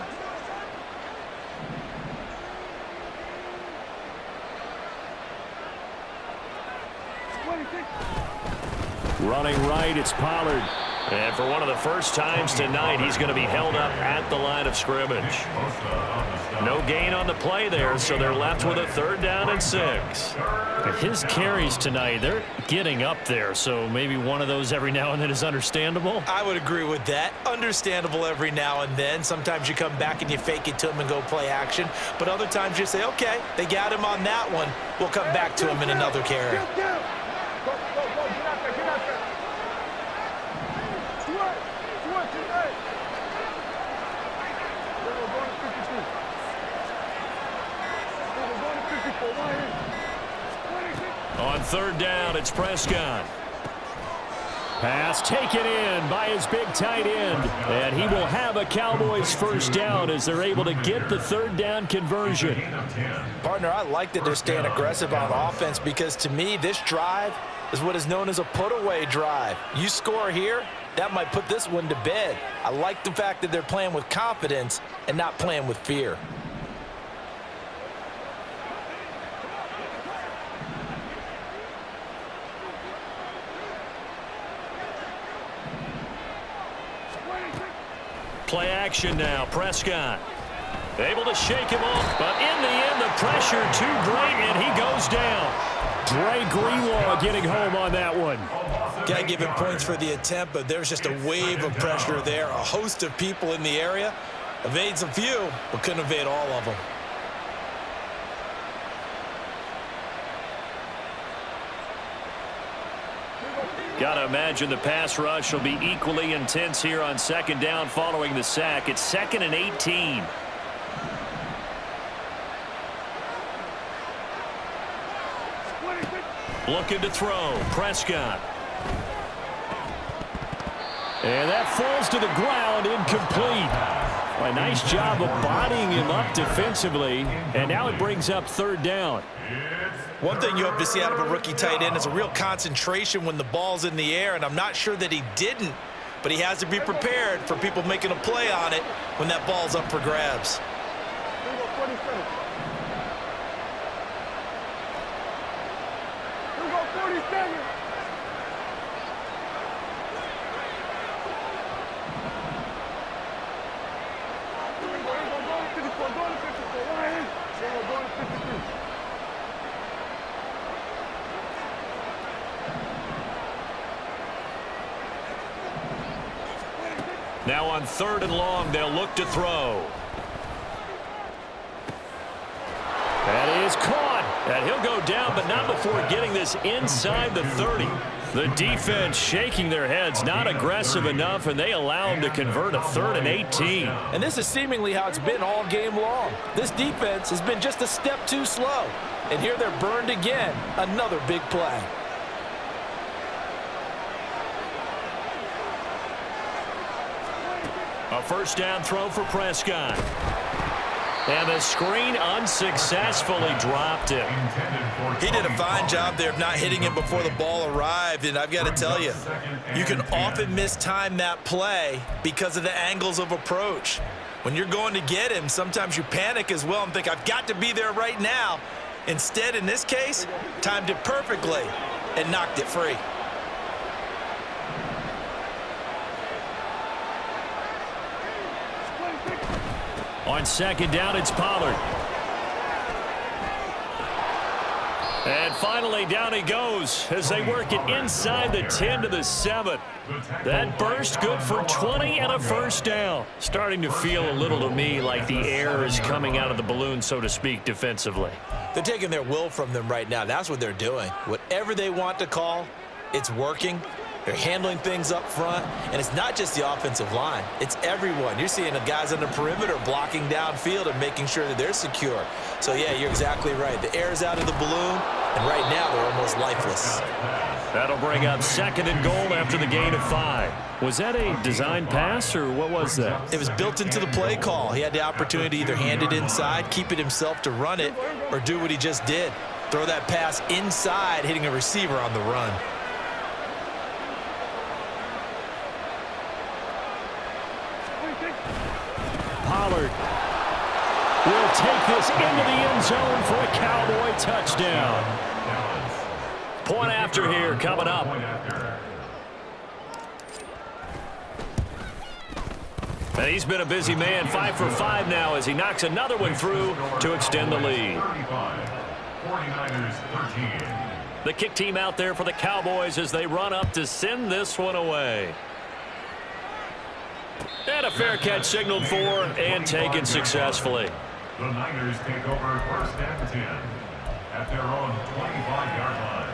Running right, it's Pollard. And for one of the first times tonight, he's going to be held up at the line of scrimmage. No gain on the play there, so they're left with a 3rd down and 6. His carries tonight, they're getting up there, so maybe one of those every now and then is understandable. I would agree with that. Understandable every now and then. Sometimes you come back and you fake it to him and go play action. But other times you say, okay, they got him on that one. We'll come back to him in another carry. On third down, it's Prescott. Pass taken in by his big tight end. And he will have a Cowboys first down as they're able to get the third down conversion. Partner, I like that they're staying aggressive on offense because to me, this drive is what is known as a put-away drive. You score here, that might put this one to bed. I like the fact that they're playing with confidence and not playing with fear. Play action now. Prescott able to shake him off, but in the end, the pressure too great, and he goes down. Dre Greenlaw getting home on that one. Got to give him points for the attempt, but there's just a wave of pressure there. A host of people in the area. Evades a few, but couldn't evade all of them. Got to imagine the pass rush will be equally intense here on second down following the sack. It's 2nd and 18. Looking to throw. Prescott. And that falls to the ground, incomplete. A nice job of bodying him up defensively. And now it brings up third down. One thing you hope to see out of a rookie tight end is a real concentration when the ball's in the air, and I'm not sure that he didn't, but he has to be prepared for people making a play on it when that ball's up for grabs. Here we go, 47. Now on 3rd and long, they'll look to throw. That is caught. And he'll go down, but not before getting this inside the 30. The defense shaking their heads, not aggressive enough, and they allow him to convert a 3rd and 18. And this is seemingly how it's been all game long. This defense has been just a step too slow. And here they're burned again. Another big play. A first down throw for Prescott. And the screen unsuccessfully dropped him. He did a fine job there of not hitting him before the ball arrived, and I've got to tell you, you can often mistime that play because of the angles of approach. When you're going to get him, sometimes you panic as well and think, I've got to be there right now. Instead, in this case, timed it perfectly and knocked it free. On second down, it's Pollard. And finally, down he goes as they work it inside the 10 to the 7. That burst good for 20 and a first down. Starting to feel a little to me like the air is coming out of the balloon, so to speak, defensively. They're taking their will from them right now. That's what they're doing. Whatever they want to call, it's working. They're handling things up front, and it's not just the offensive line. It's everyone. You're seeing the guys on the perimeter blocking downfield and making sure that they're secure. So, yeah, you're exactly right. The air's out of the balloon, and right now they're almost lifeless. That'll bring up 2nd and goal after the gain of 5. Was that a design pass, or what was that? It was built into the play call. He had the opportunity to either hand it inside, keep it himself to run it, or do what he just did. Throw that pass inside, hitting a receiver on the run. Pollard will take this into the end zone for a Cowboy touchdown. Point after here coming up. And he's been a busy man, 5 for 5 now as he knocks another one through to extend the lead. 49ers 13. The kick team out there for the Cowboys as they run up to send this one away. And a fair catch signaled for and taken successfully. The Niners take over 1st and 10 at their own 25-yard line.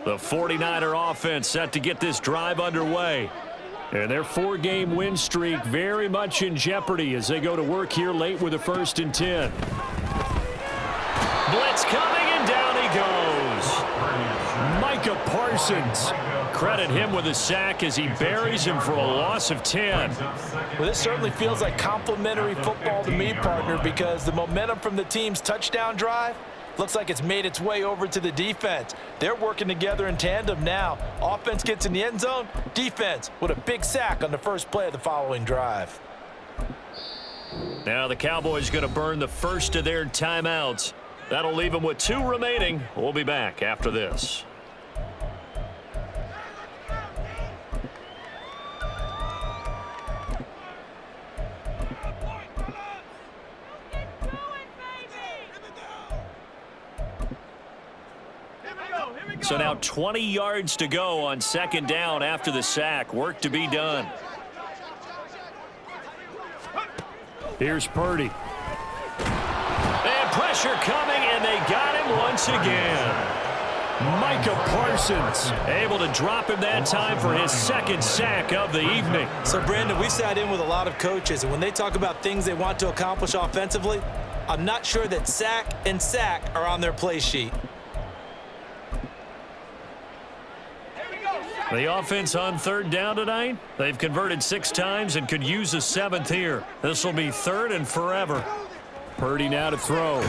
The 49er offense set to get this drive underway. And their 4-game win streak very much in jeopardy as they go to work here late with a 1st and 10. Blitz coming, and down he goes. Micah Parsons. Credit him with a sack as he buries him for a loss of 10. Well, this certainly feels like complimentary football to me, partner, because the momentum from the team's touchdown drive looks like it's made its way over to the defense. They're working together in tandem now. Offense gets in the end zone. Defense with a big sack on the first play of the following drive. Now the Cowboys going to burn the first of their timeouts. That'll leave them with 2 remaining. We'll be back after this. So now 20 yards to go on 2nd down after the sack. Work to be done. Here's Purdy. And pressure coming, and they got him once again. Micah Parsons. Able to drop him that time for his 2nd sack of the evening. So, Brandon, we sat in with a lot of coaches, and when they talk about things they want to accomplish offensively, I'm not sure that sack and sack are on their play sheet. The offense on 3rd down tonight, they've converted 6 times and could use a 7th here. This will be 3rd and forever. Purdy now to throw.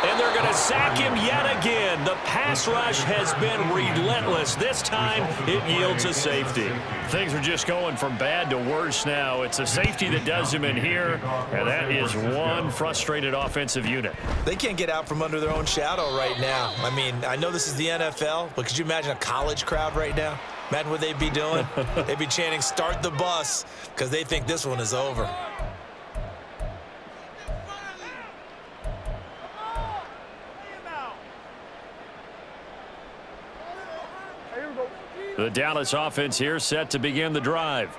And they're going to sack him yet again. The pass rush has been relentless. This time, it yields a safety. Things are just going from bad to worse now. It's a safety that does him in here, and that is one frustrated offensive unit. They can't get out from under their own shadow right now. I mean, I know this is the NFL, but could you imagine a college crowd right now? Imagine what they'd be doing. They'd be chanting, "Start the bus," because they think this one is over. The Dallas offense here set to begin the drive.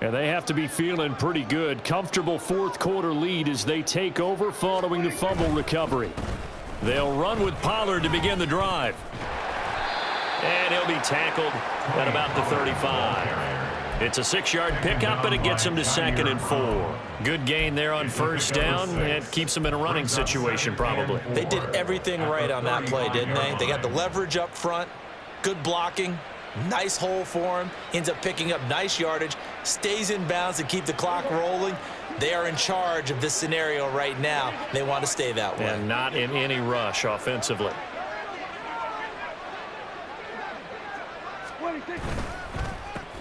And they have to be feeling pretty good. Comfortable 4th quarter lead as they take over following the fumble recovery. They'll run with Pollard to begin the drive. And he'll be tackled at about the 35. It's a 6-yard pickup, and it gets him to 2nd and 4. Good gain there on 1st down. It keeps him in a running situation probably. They did everything right on that play, didn't they? They got the leverage up front, good blocking, nice hole for him, ends up picking up nice yardage, stays in bounds to keep the clock rolling. They are in charge of this scenario right now. They want to stay that way. And not in any rush offensively.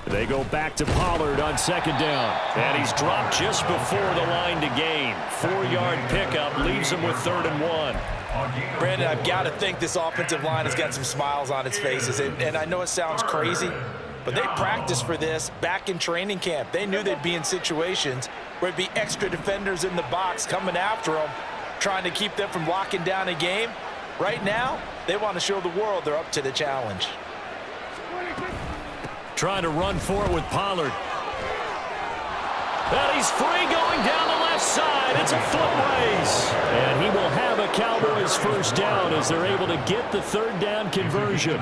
They go back to Pollard on 2nd down. And he's dropped just before the line to gain. 4-yard pickup leaves him with 3rd and 1. Brandon, I've got to think this offensive line has got some smiles on its faces. And I know it sounds crazy, but they practiced for this back in training camp. They knew they'd be in situations where it'd be extra defenders in the box coming after them, trying to keep them from locking down a game. Right now, they want to show the world they're up to the challenge. Trying to run for it with Pollard. And he's free going down the left side. It's a foot race. And he will have a Cowboys 1st down as they're able to get the 3rd down conversion.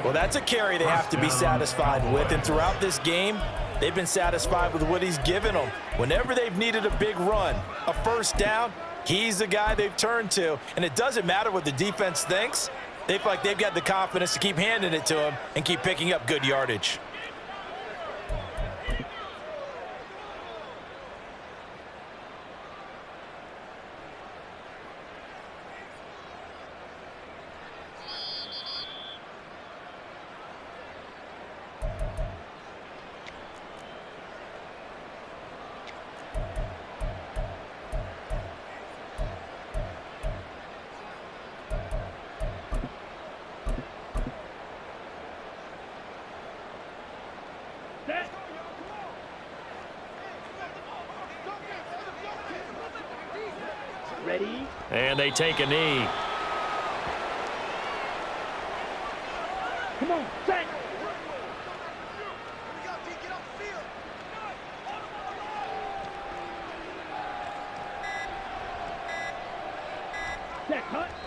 Well, that's a carry they have to be satisfied with. And throughout this game, they've been satisfied with what he's given them. Whenever they've needed a big run, a 1st down, he's the guy they've turned to. And it doesn't matter what the defense thinks. They feel like they've got the confidence to keep handing it to him and keep picking up good yardage. Ready? And they take a knee. Come on, Zach.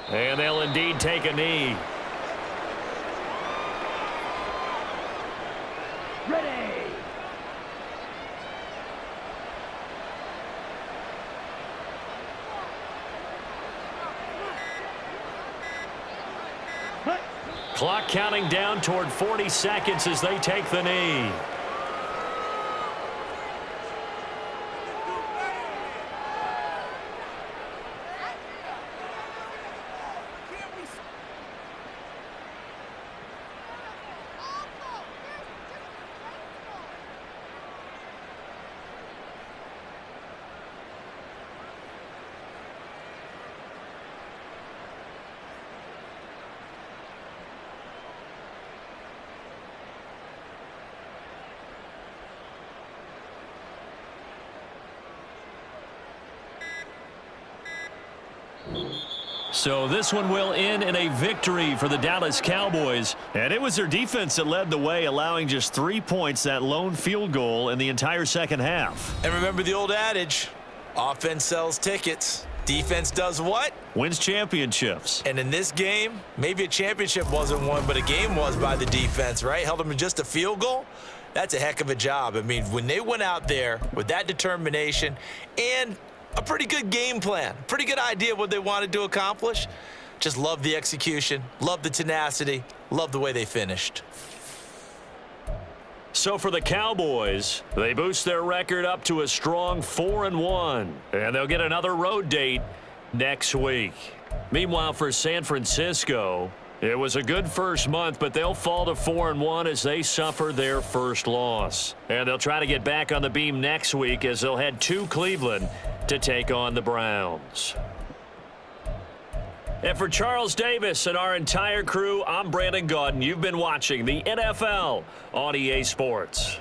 And they'll indeed take a knee. Clock counting down toward 40 seconds as they take the knee. So this one will end in a victory for the Dallas Cowboys. And it was their defense that led the way, allowing just 3 points, that lone field goal in the entire second half. And remember the old adage, offense sells tickets. Defense does what? Wins championships. And in this game, maybe a championship wasn't won, but a game was by the defense, right? Held them to just a field goal. That's a heck of a job. I mean, when they went out there with that determination and a pretty good game plan, pretty good idea of what they wanted to accomplish, just love the execution, love the tenacity, love the way they finished. So for the Cowboys, they boost their record up to a strong 4-1, and they'll get another road date next week. Meanwhile, for San Francisco, it was a good first month, but they'll fall to 4-1 as they suffer their first loss. And they'll try to get back on the beam next week as they'll head to Cleveland to take on the Browns. And for Charles Davis and our entire crew, I'm Brandon Gaudin. You've been watching the NFL on EA Sports.